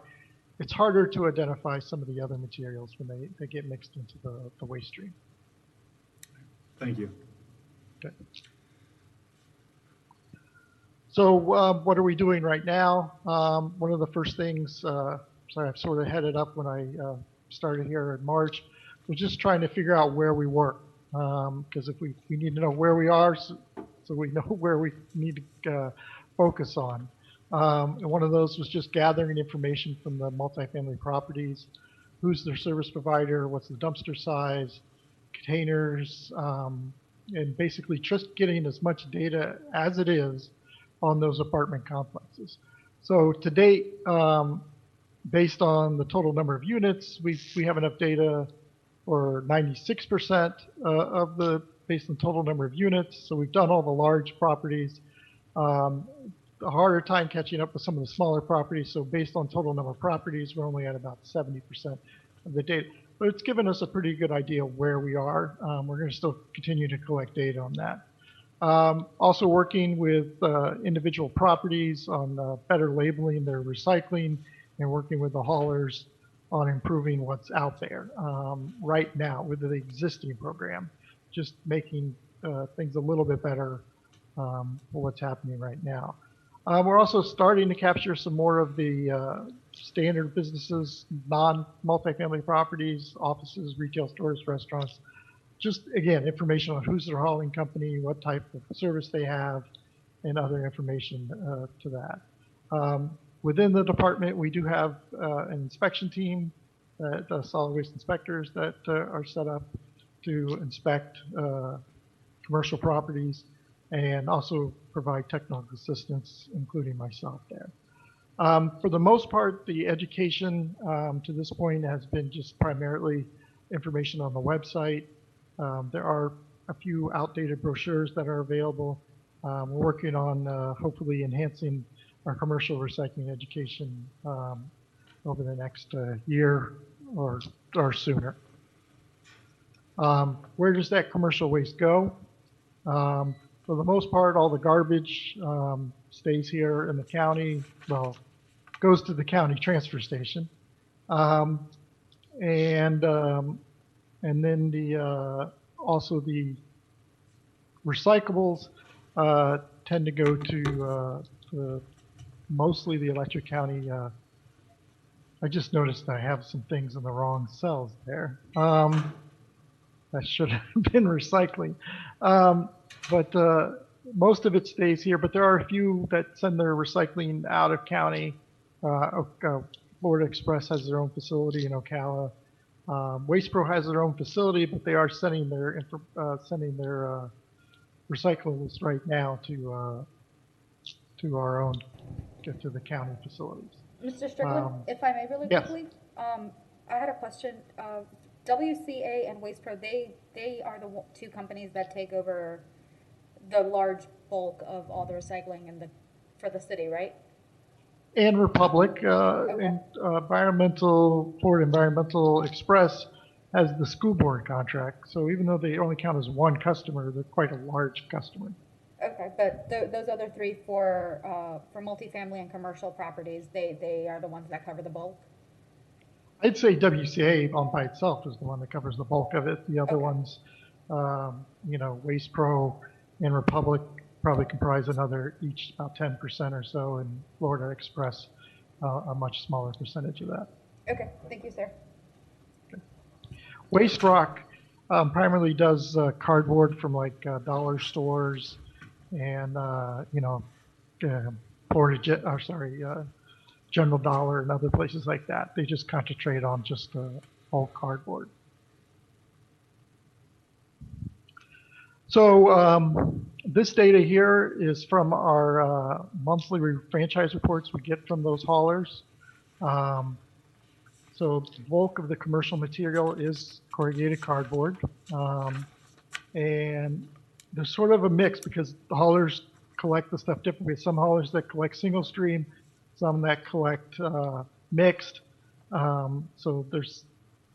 It's harder to identify some of the other materials when they get mixed into the waste stream. Thank you. Okay. So what are we doing right now? One of the first things, sorry, I've sort of headed up when I started here in March, was just trying to figure out where we were. Because if we need to know where we are, so we know where we need to focus on. And one of those was just gathering information from the multifamily properties. Who's their service provider? What's the dumpster size? Containers, and basically just getting as much data as it is on those apartment complexes. So to date, based on the total number of units, we have enough data for 96% of the, based on total number of units. So we've done all the large properties. A harder time catching up with some of the smaller properties. So based on total number of properties, we're only at about 70% of the data. But it's given us a pretty good idea of where we are. We're going to still continue to collect data on that. Also working with individual properties on better labeling their recycling and working with the haulers on improving what's out there right now with the existing program, just making things a little bit better for what's happening right now. We're also starting to capture some more of the standard businesses, non-multifamily properties, offices, retail stores, restaurants. Just, again, information on who's their hauling company, what type of service they have, and other information to that. Within the department, we do have an inspection team, solid waste inspectors that are set up to inspect commercial properties and also provide technical assistance, including myself there. For the most part, the education to this point has been just primarily information on the website. There are a few outdated brochures that are available. We're working on hopefully enhancing our commercial recycling education over the next year or sooner. Where does that commercial waste go? For the most part, all the garbage stays here in the county. Well, goes to the county transfer station, and then also the recyclables tend to go to mostly the Electric County. I just noticed I have some things in the wrong cells there. That should have been recycling. But most of it stays here, but there are a few that send their recycling out of county. Florida Express has their own facility in Ocala. Waste Pro has their own facility, but they are sending their recyclables right now to our own, to the county facilities. Mr. Strickland, if I may really Yes. quickly, I had a question. WCA and Waste Pro, they are the two companies that take over the large bulk of all the recycling for the city, right? And Republic, Okay. and Florida Environmental Express has the school board contract. So even though they only count as one customer, they're quite a large customer. Okay, but those other three for multifamily and commercial properties, they are the ones that cover the bulk? I'd say WCA on by itself is the one that covers the bulk of it. The other Okay. ones, Waste Pro and Republic probably comprise another, each about 10% or so, and Florida Express a much smaller percentage of that. Okay, thank you, sir. Waste Rock primarily does cardboard from like dollar stores and General Dollar and other places like that. They just concentrate on just all cardboard. So this data here is from our monthly franchise reports we get from those haulers. So the bulk of the commercial material is corrugated cardboard. And there's sort of a mix because the haulers collect the stuff differently. Some haulers that collect single stream, some that collect mixed. So there's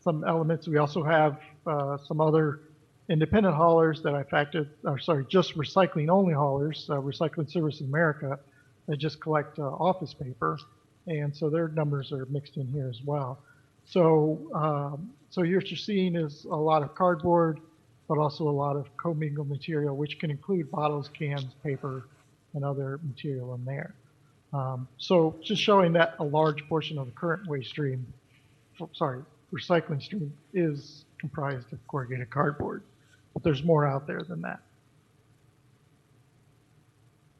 some elements. We also have some other independent haulers that I factored, just recycling only haulers, Recycling Service America, that just collect office paper. And so their numbers are mixed in here as well. So, so what you're seeing is a lot of cardboard, but also a lot of commingled material, which can include bottles, cans, paper, and other material in there. So just showing that a large portion of the current waste stream, recycling stream, is comprised of corrugated cardboard. But there's more out there than that.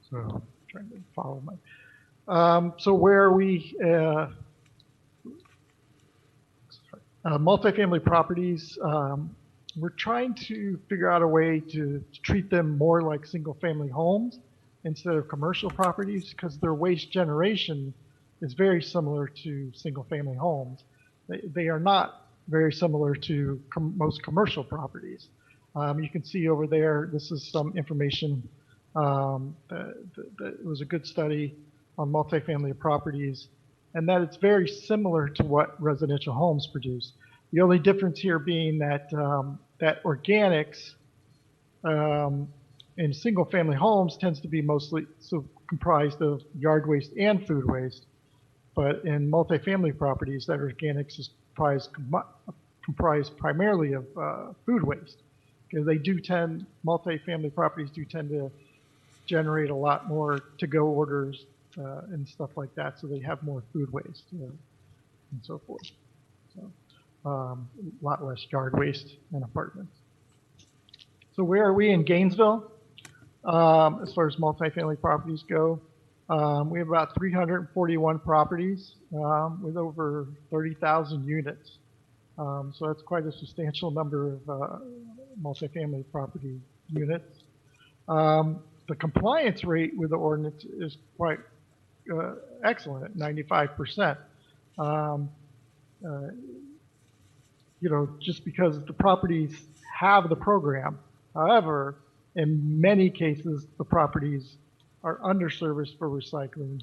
So I'm trying to follow my. So where are we? Multifamily properties, we're trying to figure out a way to treat them more like single-family homes instead of commercial properties because their waste generation is very similar to single-family homes. They are not very similar to most commercial properties. You can see over there, this is some information. It was a good study on multifamily properties, and that it's very similar to what residential homes produce. The only difference here being that that organics in single-family homes tends to be mostly comprised of yard waste and food waste, but in multifamily properties, that organics is comprised primarily of food waste. Because multifamily properties do tend to generate a lot more to-go orders and stuff like that, so they have more food waste and so forth. So a lot less yard waste in apartments. So where are we in Gainesville as far as multifamily properties go? We have about 341 properties with over 30,000 units. So that's quite a substantial number of multifamily property units. The compliance rate with the ordinance is quite excellent at 95%. Just because the properties have the program. However, in many cases, the properties are underserviced for recycling,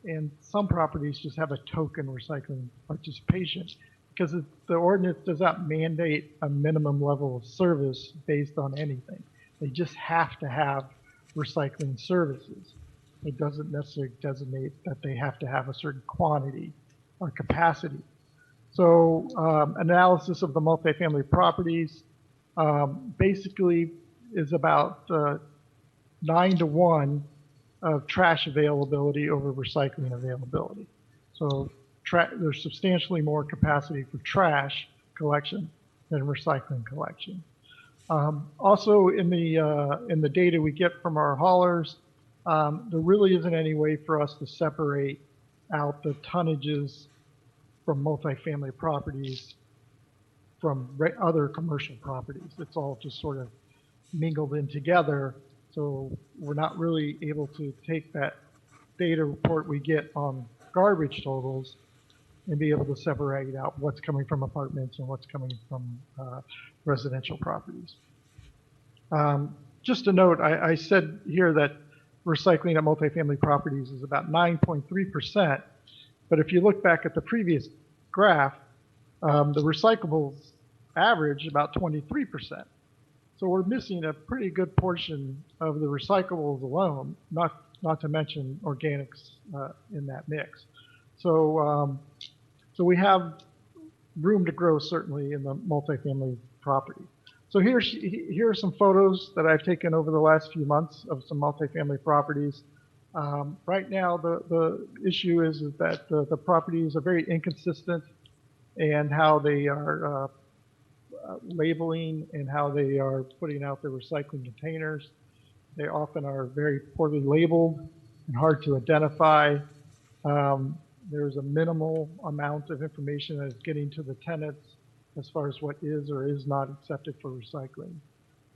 and some properties just have a token recycling participation because the ordinance does not mandate a minimum level of service based on anything. They just have to have recycling services. It doesn't necessarily designate that they have to have a certain quantity or capacity. So analysis of the multifamily properties basically is about 9-to-1 of trash availability over recycling availability. So there's substantially more capacity for trash collection than recycling collection. Also in the data we get from our haulers, there really isn't any way for us to separate out the tonnages from multifamily properties from other commercial properties. It's all just sort of mingled in together. So we're not really able to take that data report we get on garbage totals and be able to separate out what's coming from apartments and what's coming from residential properties. Just a note, I said here that recycling at multifamily properties is about 9.3%, but if you look back at the previous graph, the recyclables average about 23%. So we're missing a pretty good portion of the recyclables alone, not to mention organics in that mix. So, so we have room to grow certainly in the multifamily property. So here are some photos that I've taken over the last few months of some multifamily properties. Right now, the issue is that the properties are very inconsistent and how they are labeling and how they are putting out their recycling containers. They often are very poorly labeled and hard to identify. There's a minimal amount of information that is getting to the tenants as far as what is or is not accepted for recycling.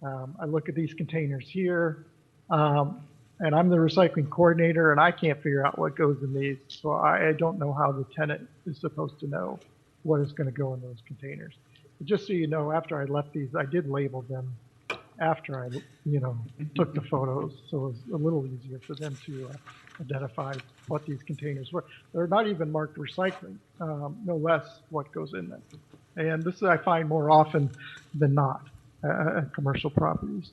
I look at these containers here, and I'm the recycling coordinator, and I can't figure out what goes in these. So I don't know how the tenant is supposed to know what is going to go in those containers. But just so you know, after I left these, I did label them after I, took the photos, so it was a little easier for them to identify what these containers were. They're not even marked recycling, no less what goes in them. And this I find more often than not at commercial properties,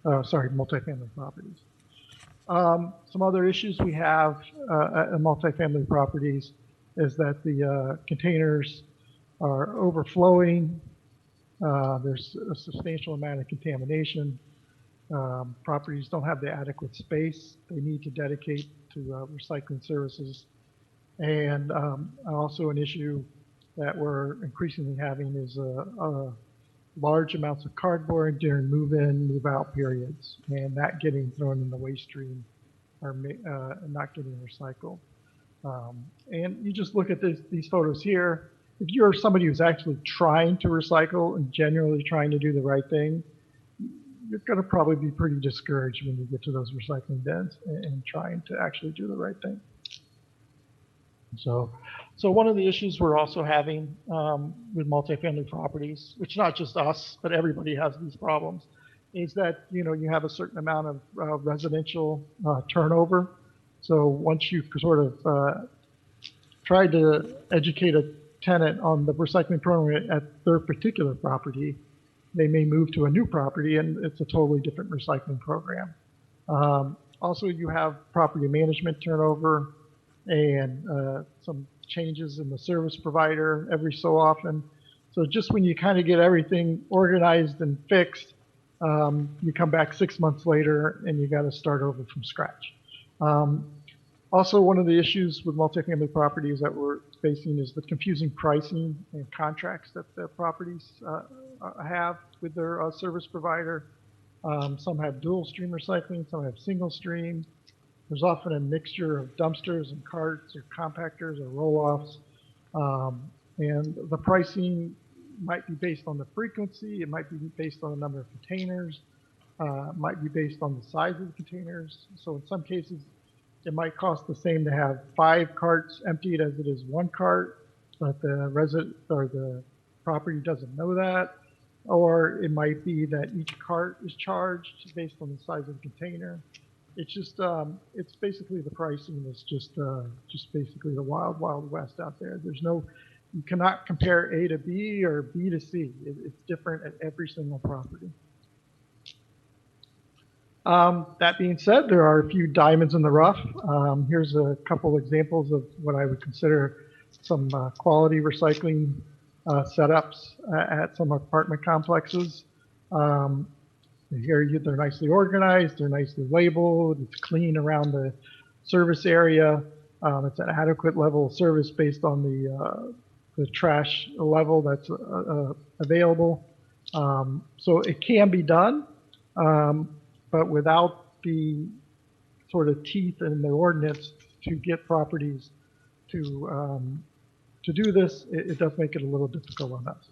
multifamily properties. Some other issues we have at multifamily properties is that the containers are overflowing. There's a substantial amount of contamination. Properties don't have the adequate space they need to dedicate to recycling services. And also an issue that we're increasingly having is large amounts of cardboard during move-in, move-out periods, and that getting thrown in the waste stream or not getting recycled. And you just look at these photos here. If you're somebody who's actually trying to recycle and genuinely trying to do the right thing, you're going to probably be pretty discouraged when you get to those recycling bins and trying to actually do the right thing. So one of the issues we're also having with multifamily properties, which not just us, but everybody has these problems, is that you have a certain amount of residential turnover. So once you've sort of tried to educate a tenant on the recycling program at their particular property, they may move to a new property and it's a totally different recycling program. Also, you have property management turnover and some changes in the service provider every so often. So just when you kind of get everything organized and fixed, you come back 6 months later and you got to start over from scratch. Also, one of the issues with multifamily properties that we're facing is the confusing pricing and contracts that the properties have with their service provider. Some have dual stream recycling, some have single stream. There's often a mixture of dumpsters and carts or compactors or roll-offs. And the pricing might be based on the frequency, it might be based on the number of containers, might be based on the size of the containers. So in some cases, it might cost the same to have 5 carts emptied as it is 1 cart, but the resident or the property doesn't know that. Or it might be that each cart is charged based on the size of the container. It's just, it's basically the pricing is just basically the wild, wild west out there. There's no, you cannot compare A to B or B to C. It's different at every single property. That being said, there are a few diamonds in the rough. Here's a couple examples of what I would consider some quality recycling setups at some apartment complexes. Here they're nicely organized, they're nicely labeled, it's clean around the service area. It's an adequate level of service based on the trash level that's available. So it can be done. But without the sort of teeth in the ordinance to get properties to do this, it does make it a little difficult on us.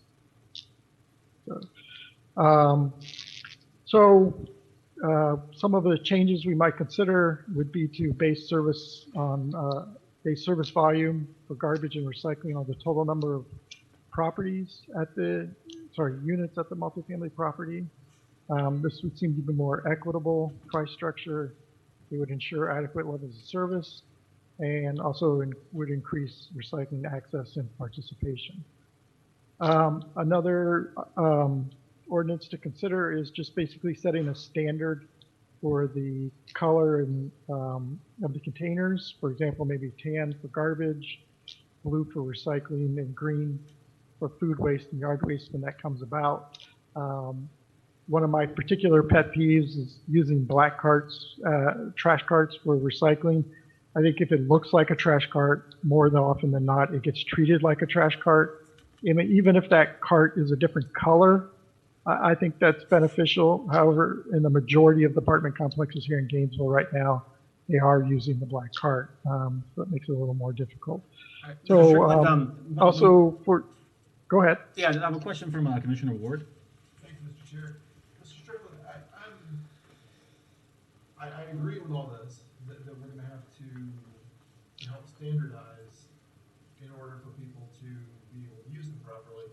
So some of the changes we might consider would be to base service on base service volume for garbage and recycling on the total number of properties at the units at the multifamily property. This would seem to be more equitable price structure. It would ensure adequate levels of service and also would increase recycling access and participation. Another ordinance to consider is just basically setting a standard for the color and of the containers. For example, maybe tan for garbage, blue for recycling, and green for food waste and yard waste when that comes about. One of my particular pet peeves is using black carts, trash carts for recycling. I think if it looks like a trash cart, more than often than not, it gets treated like a trash cart. I mean, even if that cart is a different color, I think that's beneficial. However, in the majority of the apartment complexes here in Gainesville right now, they are using the black cart, so it makes it a little more difficult. Mr. So Strickland, also for, go ahead. yeah, I have a question from Commissioner Ward. Thank you, Mr. Chair. Mr. Strickland, I agree with all this, that we're gonna have to help standardize in order for people to be able to use them properly.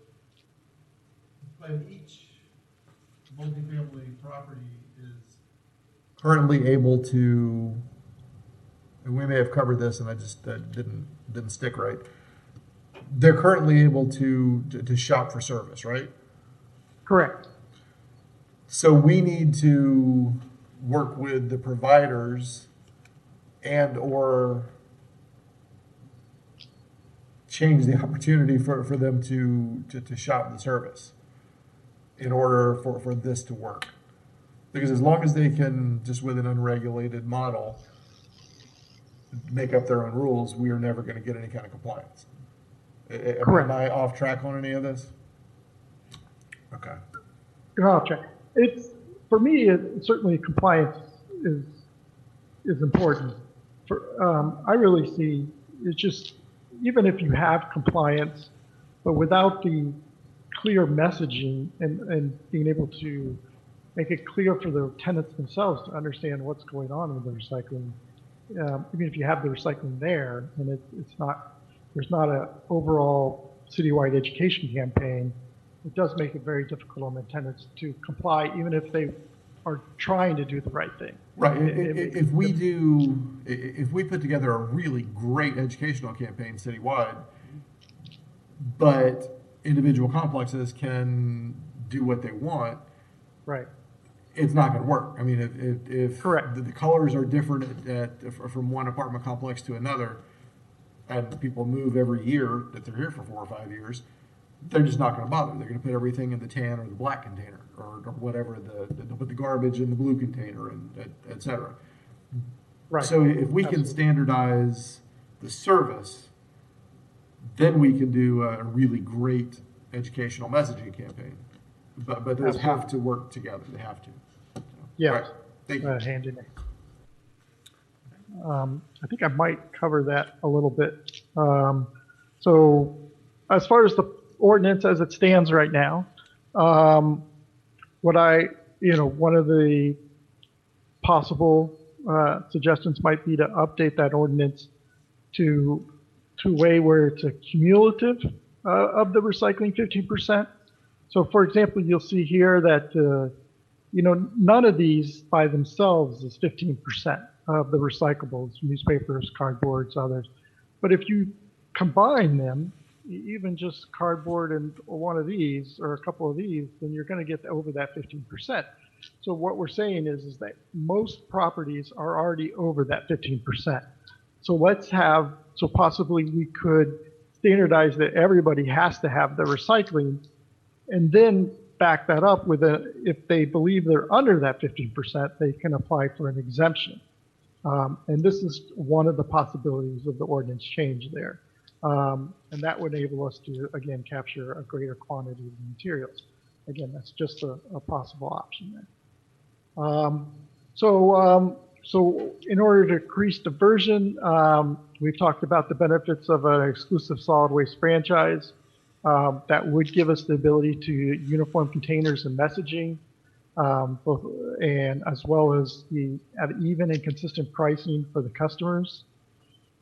But each multifamily property is currently able to, and we may have covered this and I just didn't stick right. They're currently able to shop for service, right? Correct. So we need to work with the providers and or change the opportunity for them to shop the service in order for this to work. Because as long as they can, just with an unregulated model, make up their own rules, we are never going to get any kind of compliance. Correct. Am I off track on any of this? Okay. I'll check. It's, for me, certainly compliance is important. I really see it's just, even if you have compliance, but without the clear messaging and being able to make it clear for the tenants themselves to understand what's going on with the recycling, even if you have the recycling there and it's not, there's not an overall citywide education campaign, it does make it very difficult on the tenants to comply, even if they are trying to do the right thing. Right. If we put together a really great educational campaign citywide, but individual complexes can do what they want, Right. it's not going to work. I mean, if Correct. the colors are different from one apartment complex to another, and people move every year that they're here for 4 or 5 years, they're just not going to bother. They're going to put everything in the tan or the black container, or whatever. They'll put the garbage in the blue container, and et cetera. Right. So if we can Absolutely. standardize the service, then we can do a really great educational messaging campaign. But those have to work together. They have to. So, Yeah. all right. Thank you. Hand in there. I think I might cover that a little bit. So as far as the ordinance as it stands right now, one of the possible suggestions might be to update that ordinance to a way where it's a cumulative of the recycling 15%. So for example, you'll see here that none of these by themselves is 15% of the recyclables, newspapers, cardboards, others. But if you combine them, even just cardboard and one of these or a couple of these, then you're going to get over that 15%. So what we're saying is that most properties are already over that 15%. So possibly we could standardize that everybody has to have the recycling, and then back that up with if they believe they're under that 15%, they can apply for an exemption. And this is one of the possibilities of the ordinance change there. And that would enable us to, again, capture a greater quantity of materials. Again, that's just a possible option there. So in order to increase diversion, we've talked about the benefits of an exclusive solid waste franchise. That would give us the ability to uniform containers and messaging, and as well as at even and consistent pricing for the customers.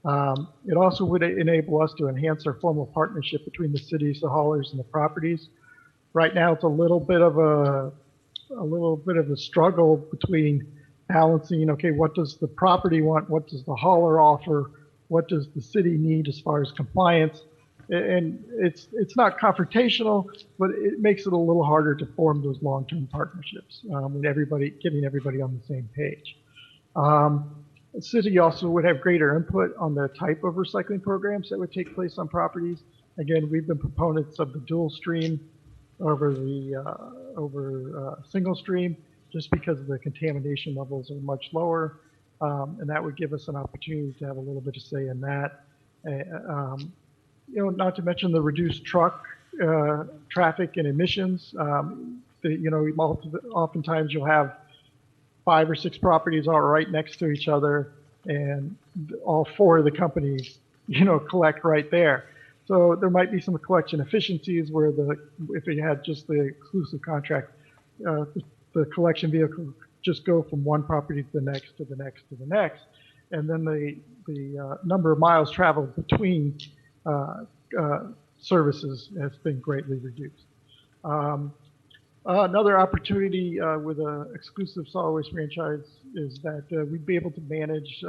It also would enable us to enhance our formal partnership between the cities, the haulers, and the properties. Right now, it's a little bit of a struggle between balancing. Okay, what does the property want? What does the hauler offer? What does the city need as far as compliance? And it's not confrontational, but it makes it a little harder to form those long-term partnerships with getting everybody on the same page. The city also would have greater input on the type of recycling programs that would take place on properties. Again, we've been proponents of the dual stream over single stream, just because the contamination levels are much lower, and that would give us an opportunity to have a little bit of say in that. Not to mention the reduced truck traffic and emissions. Oftentimes you'll have 5 or 6 properties all right next to each other, and all 4 of the companies, collect right there. So there might be some collection efficiencies where if you had just the exclusive contract, the collection vehicle just go from one property to the next, to the next, to the next, and then the number of miles traveled between services has been greatly reduced. Another opportunity with an exclusive solid waste franchise is that we'd be able to manage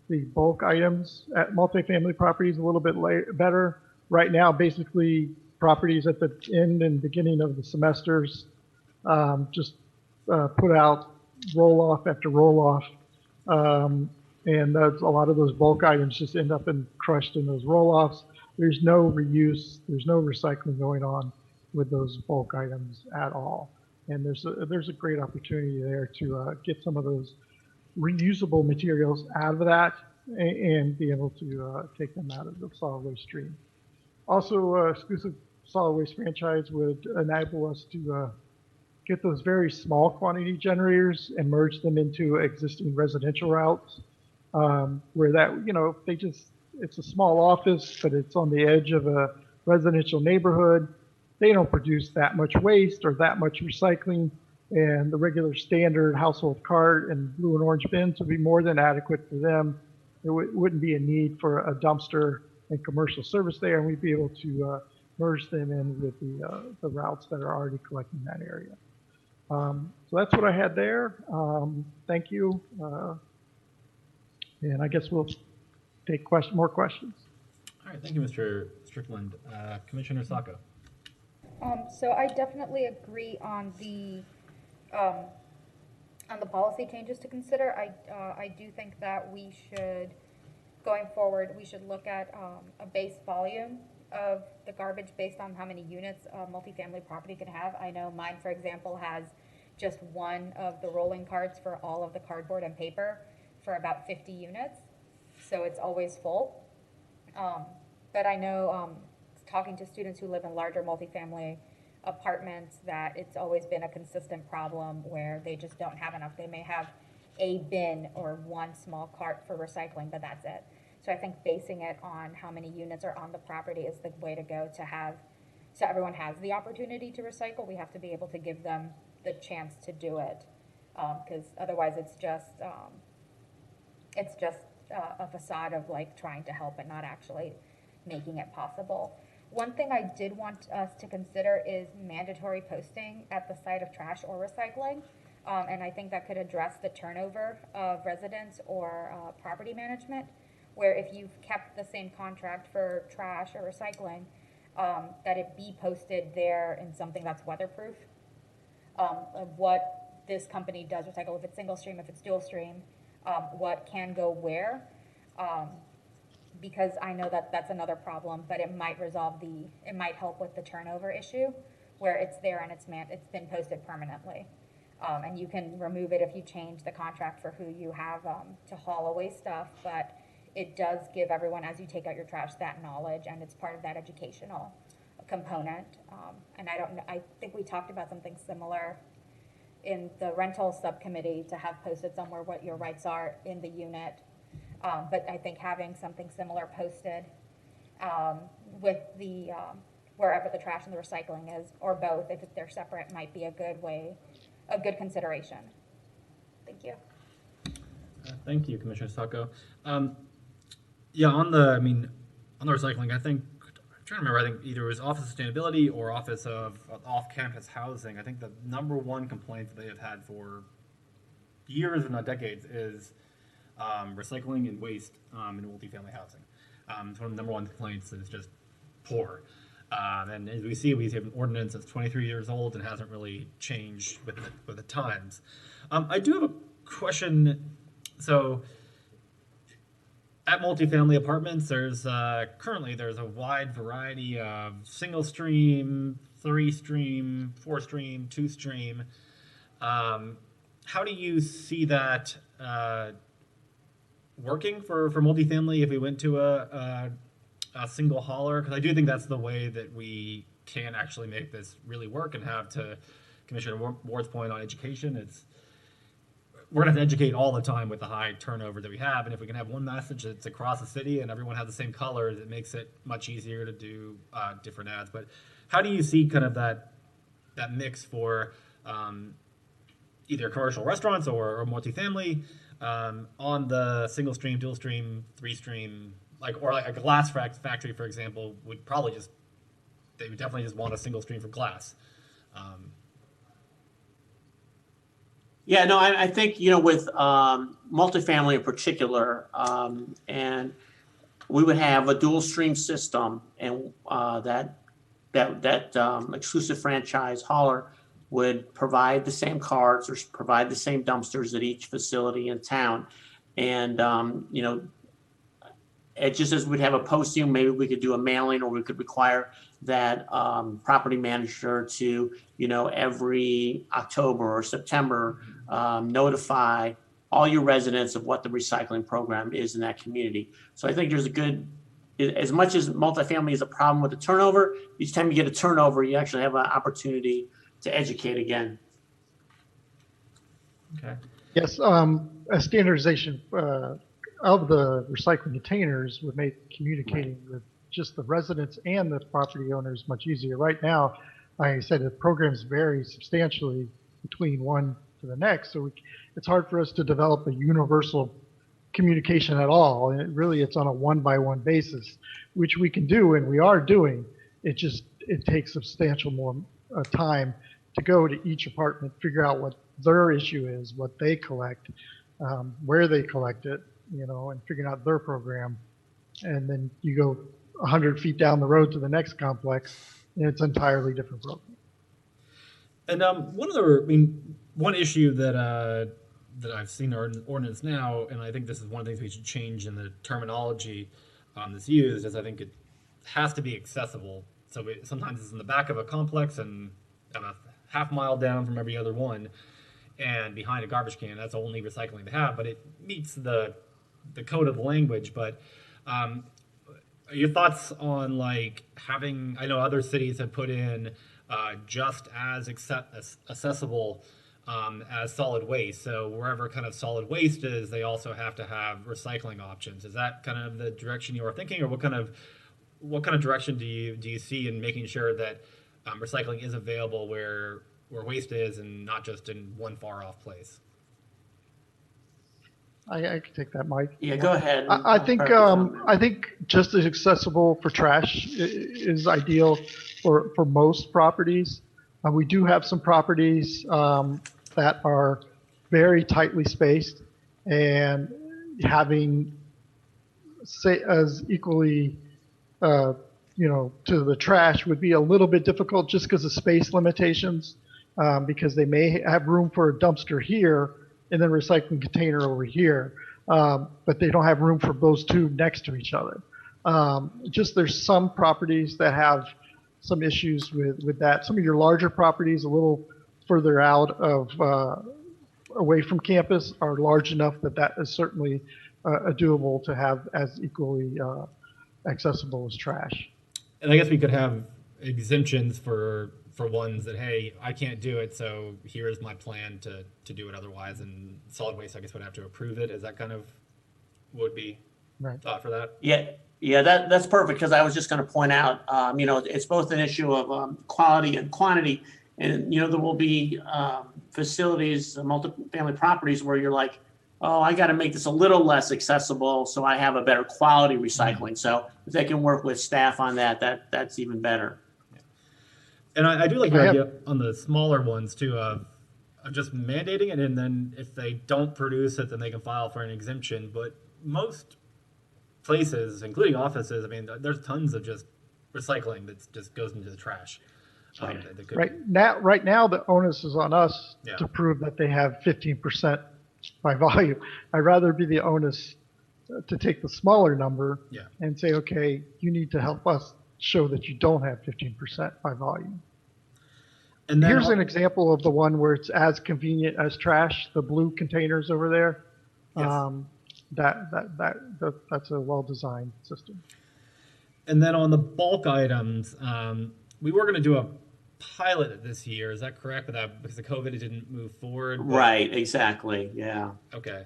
the bulk items at multifamily properties a little bit better. Right now, basically, properties at the end and beginning of the semesters just put out roll-off after roll-off. And a lot of those bulk items just end up crushed in those roll-offs. There's no reuse, there's no recycling going on with those bulk items at all. And there's a great opportunity there to get some of those reusable materials out of that and be able to take them out of the solid waste stream. Also, exclusive solid waste franchise would enable us to get those very small quantity generators and merge them into existing residential routes, where that, it's a small office, but it's on the edge of a residential neighborhood. They don't produce that much waste or that much recycling, and the regular standard household cart and blue and orange bins would be more than adequate for them. There wouldn't be a need for a dumpster and commercial service there, and we'd be able to merge them in with the routes that are already collecting that area. So that's what I had there. Thank you. And I guess we'll take more questions. All right, thank you, Mr. Strickland. Commissioner Sacco. So I definitely agree on the policy changes to consider. I do think that we should, going forward, we should look at a base volume of the garbage based on how many units a multifamily property can have. I know mine, for example, has just one of the rolling carts for all of the cardboard and paper for about 50 units. So it's always full. But I know talking to students who live in larger multifamily apartments that it's always been a consistent problem where they just don't have enough. They may have a bin or one small cart for recycling, but that's it. So I think basing it on how many units are on the property is the way to go to have, so everyone has the opportunity to recycle. We have to be able to give them the chance to do it, because otherwise it's just a facade of like trying to help and not actually making it possible. One thing I did want us to consider is mandatory posting at the site of trash or recycling. And I think that could address the turnover of residents or property management, where if you've kept the same contract for trash or recycling, that it be posted there in something that's weatherproof, of what this company does recycle, if it's single stream, if it's dual stream, what can go where. Because I know that that's another problem, but it might it might help with the turnover issue, where it's there and it's been posted permanently. And you can remove it if you change the contract for who you have to haul away stuff, but it does give everyone, as you take out your trash, that knowledge, and it's part of that educational component. And I think we talked about something similar in the rental subcommittee, to have posted somewhere what your rights are in the unit. But I think having something similar posted with the wherever the trash and the recycling is, or both, if they're separate, might be a good consideration. Thank you. Thank you, Commissioner Sacco. Yeah, on the recycling, I think, I'm trying to remember, I think either it was Office of Sustainability or Office of Off-Campus Housing. I think the number one complaint that they have had for years, if not decades, is recycling and waste in multifamily housing. It's one of the number one complaints is just poor. And as we see, we have an ordinance that's 23 years old and hasn't really changed with the times. I do have a question. So at multifamily apartments, there's currently a wide variety of single stream, 3-stream, 4-stream, 2-stream. How do you see that working for multifamily if we went to a single hauler? Because I do think that's the way that we can actually make this really work and have, to Commissioner Ward's point on education, we're going to have to educate all the time with the high turnover that we have. And if we can have one message that's across the city and everyone has the same colors, it makes it much easier to do different ads. But how do you see kind of that mix for either commercial restaurants or multifamily on the single stream, dual stream, 3-stream, like a glass factory, for example, would probably they would definitely just want a single stream for glass. Yeah, no, I think, with multifamily in particular, and we would have a dual stream system, and that exclusive franchise hauler would provide the same carts or provide the same dumpsters at each facility in town. And, it just as we'd have a posting, maybe we could do a mailing, or we could require that property manager to, every October or September, notify all your residents of what the recycling program is in that community. So I think there's as much as multifamily is a problem with the turnover, each time you get a turnover, you actually have an opportunity to educate again. Okay. Yes, a standardization of the recycling containers would make communicating with just the residents and the property owners much easier. Right now, like I said, the programs vary substantially between one to the next, so it's hard for us to develop a universal communication at all. And it's on a one-by-one basis, which we can do and we are doing. It takes substantial more time to go to each apartment, figure out what their issue is, what they collect, where they collect it, and figuring out their program. And then you go 100 feet down the road to the next complex, and it's entirely different program. And one issue that I've seen in our ordinance now, and I think this is one of the things we should change in the terminology that's used, is I think it has to be accessible. So sometimes it's in the back of a complex and a half-mile down from every other one, and behind a garbage can. That's the only recycling they have, but it meets the code of the language. But your thoughts on having? I know other cities have put in just as accessible as solid waste. So wherever kind of solid waste is, they also have to have recycling options. Is that kind of the direction you are thinking, or what kind of direction do you see in making sure that recycling is available where waste is, and not just in one far off place? I can take that, Mike. Yeah, go ahead. I think just as accessible for trash is ideal for most properties. We do have some properties that are very tightly spaced, and having as equally to the trash would be a little bit difficult just because of space limitations, because they may have room for a dumpster here and then recycling container over here, but they don't have room for those two next to each other. There's some properties that have some issues with that. Some of your larger properties a little further out of away from campus are large enough that is certainly doable to have as equally accessible as trash. And I guess we could have exemptions for ones that, hey, I can't do it, so here is my plan to do it otherwise, and solid waste, I guess, would have to approve it. Is that kind of would be thought for that? Yeah, that's perfect, because I was just going to point out, it's both an issue of quality and quantity, and there will be facilities, multifamily properties where you're like, oh, I got to make this a little less accessible so I have a better quality recycling. So if they can work with staff on that's even better. And I do like your idea on the smaller ones too, of just mandating it, and then if they don't produce it, then they can file for an exemption. But most places, including offices, there's tons of just recycling that just goes into the trash. Right now, the onus is on us to prove that they have 15% by volume. I'd rather be the onus to take the smaller number and say, okay, you need to help us show that you don't have 15% by volume. And then Here's an example of the one where it's as convenient as trash, the blue containers over there. Yes. That's a well-designed system. And then on the bulk items, we were going to do a pilot this year. Is that correct? But that because of COVID, it didn't move forward. But, Right, exactly, yeah. okay.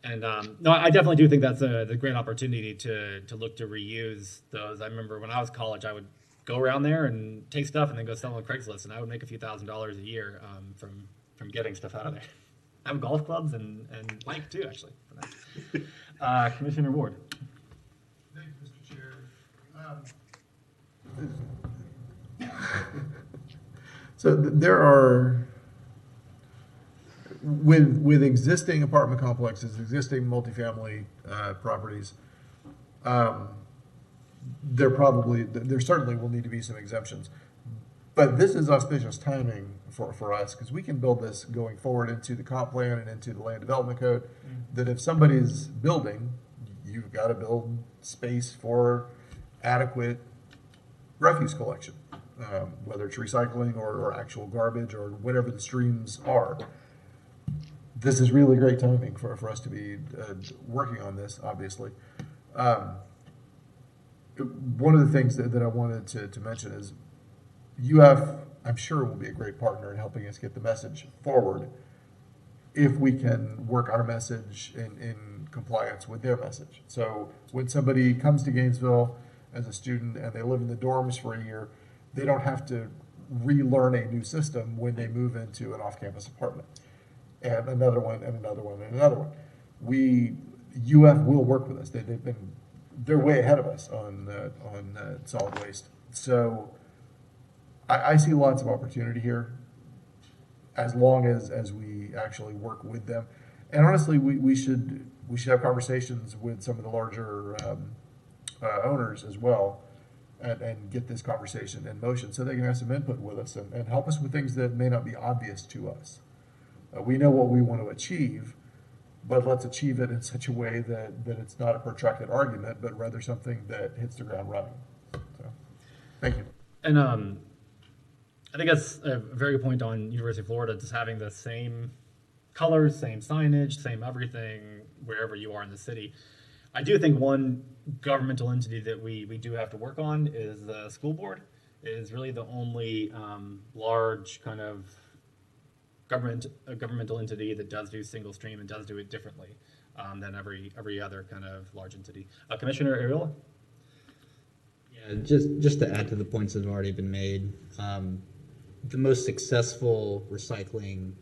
And no, I definitely do think that's the great opportunity to look to reuse those. I remember when I was in college, I would go around there and take stuff and then go sell on Craigslist, and I would make a few $1,000s a year from getting stuff out of there. I have golf clubs and bike too, actually. For that. Commissioner Ward. Thank you, Mr. Chair. So there are, with existing apartment complexes, existing multifamily properties, there certainly will need to be some exemptions. But this is auspicious timing for us, because we can build this going forward into the comp plan and into the land development code, that if somebody's building, you've got to build space for adequate refuse collection, whether it's recycling or actual garbage or whatever the streams are. This is really great timing for us to be working on this, obviously. One of the things that I wanted to mention is UF, I'm sure, will be a great partner in helping us get the message forward if we can work our message in compliance with their message. So when somebody comes to Gainesville as a student and they live in the dorms for a year, they don't have to relearn a new system when they move into an off-campus apartment. And another one, and another one, and another one. UF will work with us. They're way ahead of us on solid waste. So I see lots of opportunity here, as long as we actually work with them. And honestly, we should have conversations with some of the larger owners as well, and get this conversation in motion so they can have some input with us and help us with things that may not be obvious to us. We know what we want to achieve, but let's achieve it in such a way that it's not a protracted argument, but rather something that hits the ground running. So, thank you. And I think that's a very good point on University of Florida, just having the same colors, same signage, same everything wherever you are in the city. I do think one governmental entity that we do have to work on is the school board. It is really the only large kind of governmental entity that does do single stream and does do it differently than every other kind of large entity. Commissioner Ariola? Yeah, just to add to the points that have already been made, the most successful recycling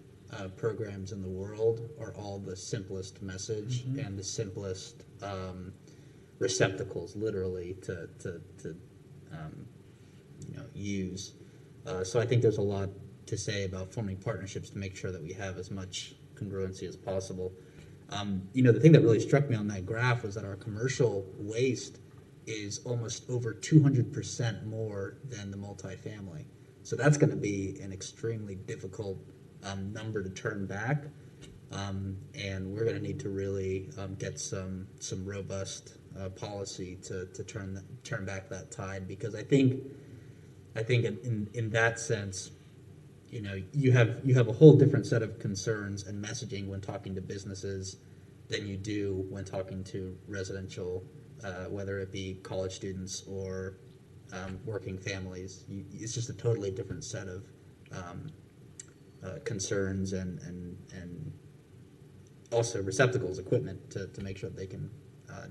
programs in the world are all the simplest message and the simplest receptacles, literally, to use. So I think there's a lot to say about forming partnerships to make sure that we have as much congruency as possible. The thing that really struck me on that graph was that our commercial waste is almost over 200% more than the multifamily. So that's going to be an extremely difficult number to turn back, and we're going to need to really get some robust policy to turn back that tide, because I think in that sense, you have a whole different set of concerns and messaging when talking to businesses than you do when talking to residential, whether it be college students or working families. It's just a totally different set of concerns and also receptacles, equipment to make sure that they can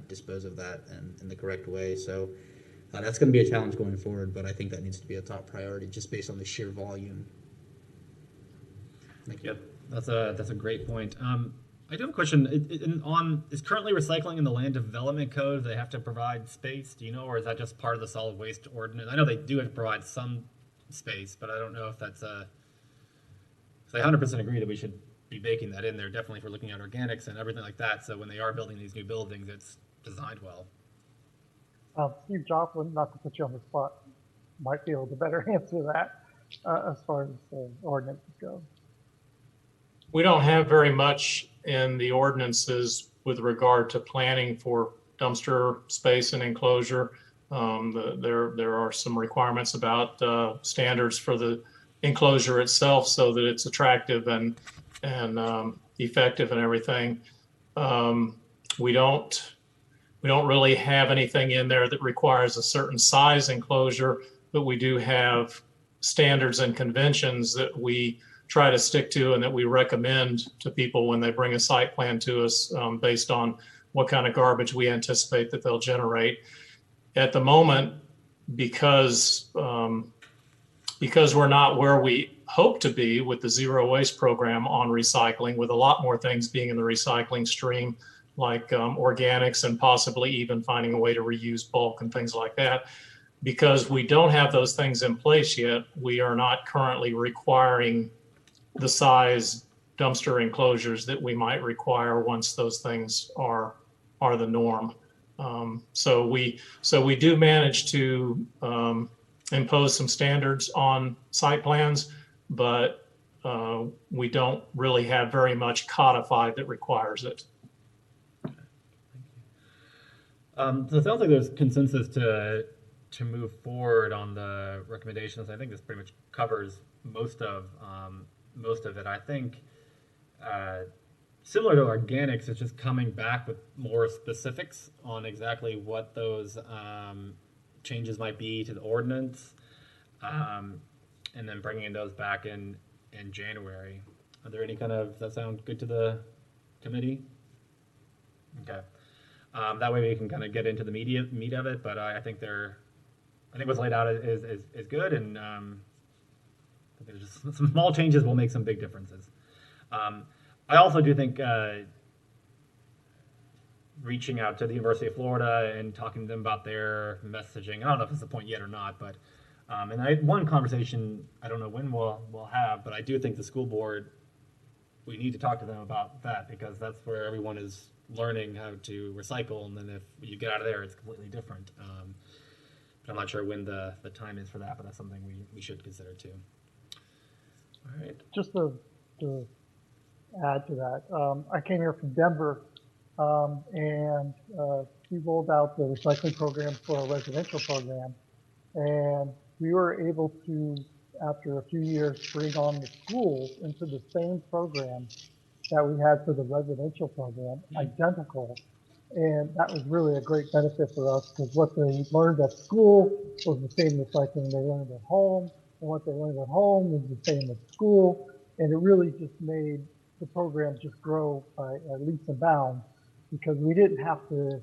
dispose of that in the correct way. So that's going to be a challenge going forward, but I think that needs to be a top priority just based on the sheer volume. Thank you. Yep, that's a great point. I do have a question. Is currently recycling in the land development code? They have to provide space, do you know, or is that just part of the solid waste ordinance? I know they do have to provide some space, but I don't know if that's I 100% agree that we should be baking that in there, definitely, if we're looking at organics and everything like that. So when they are building these new buildings, it's designed well. Steve Joplin, not to put you on the spot, might be able to better answer that as far as the ordinances go. We don't have very much in the ordinances with regard to planning for dumpster space and enclosure. There are some requirements about standards for the enclosure itself so that it's attractive and effective and everything. We don't really have anything in there that requires a certain size enclosure, but we do have standards and conventions that we try to stick to and that we recommend to people when they bring a site plan to us, based on what kind of garbage we anticipate that they'll generate. At the moment, because we're not where we hope to be with the zero waste program on recycling, with a lot more things being in the recycling stream, like organics and possibly even finding a way to reuse bulk and things like that. Because we don't have those things in place yet, we are not currently requiring the size dumpster enclosures that we might require once those things are the norm. So we do manage to impose some standards on site plans, but we don't really have very much codified that requires it. So it sounds like there's consensus to move forward on the recommendations. I think this pretty much covers most of it. I think similar to organics, it's just coming back with more specifics on exactly what those changes might be to the ordinance, and then bringing those back in January. Are there any does that sound good to the committee? Okay. That way we can kind of get into the meat of it, but I think what's laid out is good, and there's just some small changes will make some big differences. I also do think reaching out to the University of Florida and talking to them about their messaging. I don't know if it's the point yet or not, but and one conversation I don't know when we'll have, but I do think the school board, we need to talk to them about that, because that's where everyone is learning how to recycle, and then if you get out of there, it's completely different. But I'm not sure when the time is for that, but that's something we should consider too. All right. Just to add to that, I came here from Denver, and we rolled out the recycling program for a residential program, and we were able to, after a few years, bring on the schools into the same program that we had for the residential program, identical. And that was really a great benefit for us, because what they learned at school was the same recycling they learned at home, and what they learned at home was the same at school. And it really just made the program just grow by leaps and bounds, because we didn't have to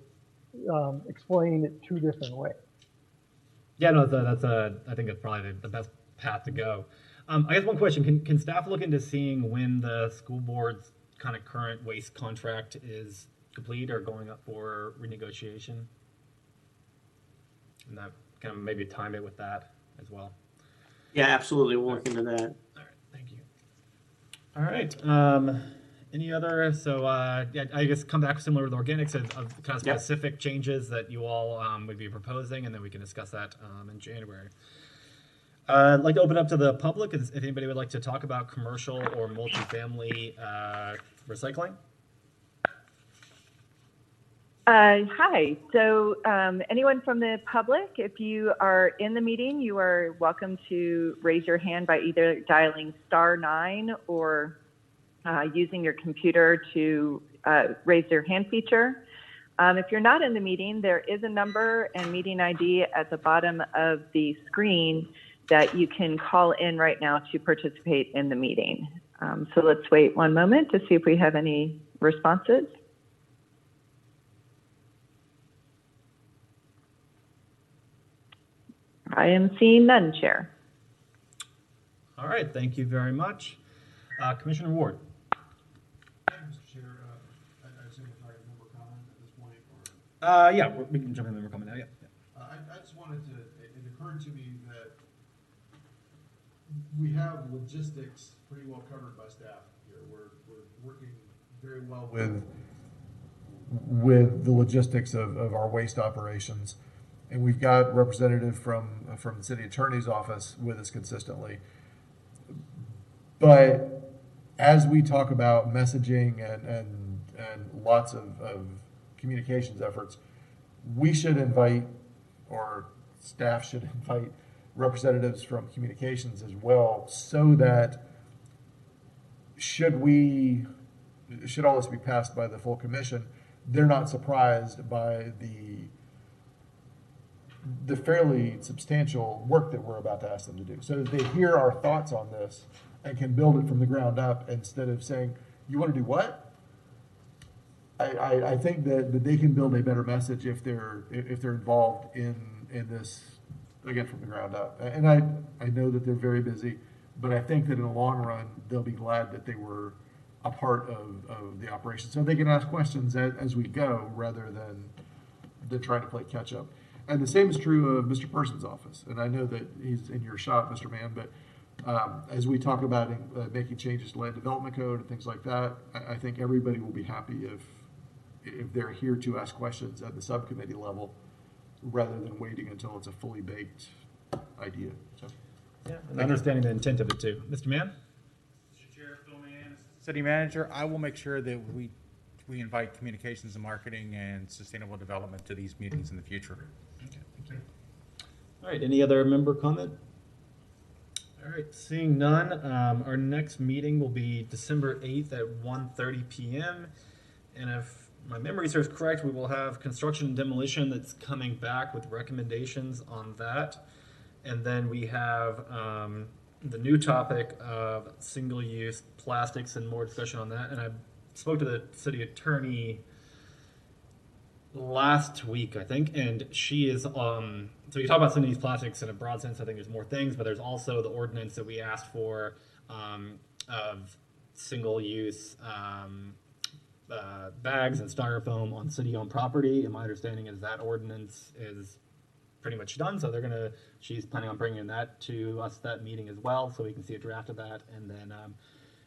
explain it two different ways. Yeah, no, I think that's probably the best path to go. I guess one question, can staff look into seeing when the school board's kind of current waste contract is complete or going up for renegotiation? And that kind of maybe time it with that as well. Yeah, absolutely. We'll look into that. All right, thank you. All right. Any other? So yeah, I guess come back similar with organics of kind of specific changes that you all would be proposing, and then we can discuss that in January. I'd like to open up to the public. If anybody would like to talk about commercial or multifamily recycling. Hi. So anyone from the public, if you are in the meeting, you are welcome to raise your hand by either dialing *9 or using your computer to raise your hand feature. If you're not in the meeting, there is a number and meeting ID at the bottom of the screen that you can call in right now to participate in the meeting. So let's wait one moment to see if we have any responses. I am seeing none, Chair. All right, thank you very much. Commissioner Ward. Mr. Chair, I assume we're talking member comment at this point, or? Yeah, we can jump in the member comment now, yeah. I just wanted to, it occurred to me that we have logistics pretty well covered by staff here. We're working very well with the logistics of our waste operations. And we've got representative from the city attorney's office with us consistently. But as we talk about messaging and lots of communications efforts, we should invite, or staff should invite, representatives from communications as well, so that should all this be passed by the full commission, they're not surprised by the fairly substantial work that we're about to ask them to do. So that they hear our thoughts on this and can build it from the ground up instead of saying, you want to do what? I think that they can build a better message if they're involved in this, again, from the ground up. And I know that they're very busy, but I think that in the long run, they'll be glad that they were a part of the operation. So they can ask questions as we go rather than trying to play catch up. And the same is true of Mr. Person's office. And I know that he's in your shop, Mr. Mann, but as we talk about making changes to land development code and things like that, I think everybody will be happy if they're here to ask questions at the subcommittee level rather than waiting until it's a fully baked idea. So, Yeah, and understanding the intent of it too. Mr. Mann? Mr. Chair, Phil Mann, City Manager, I will make sure that we invite communications and marketing and sustainable development to these meetings in the future. Okay, thank you. All right, any other member comment? All right, seeing none, our next meeting will be December 8th at 1:30 p.m. And if my memory serves correct, we will have construction and demolition that's coming back with recommendations on that. And then we have the new topic of single-use plastics and more discussion on that. And I spoke to the city attorney last week, I think, and she is, so you talk about single-use plastics in a broad sense. I think there's more things, but there's also the ordinance that we asked for of single-use bags and styrofoam on city-owned property. And my understanding is that ordinance is pretty much done, so she's planning on bringing that to us that meeting as well, so we can see a draft of that, and then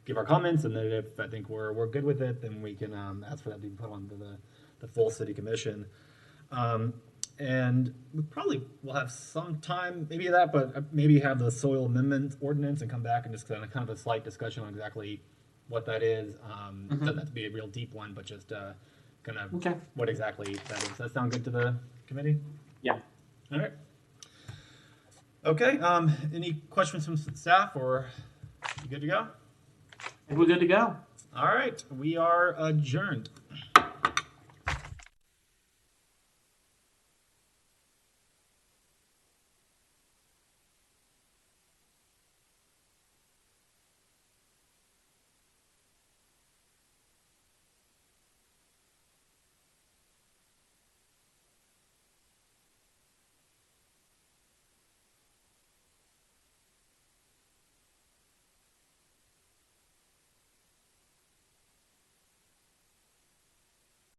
give our comments, and then if I think we're good with it, then we can ask for that to be put onto the full city commission. And we probably will have some time, maybe that, but maybe have the soil amendment ordinance and come back and just kind of a slight discussion on exactly what that is. Doesn't have to be a real deep one, but just kind of what exactly that is. Does that sound good to the committee? Yeah. All right. Okay, any questions from staff, or you good to go? We're good to go. All right, we are adjourned.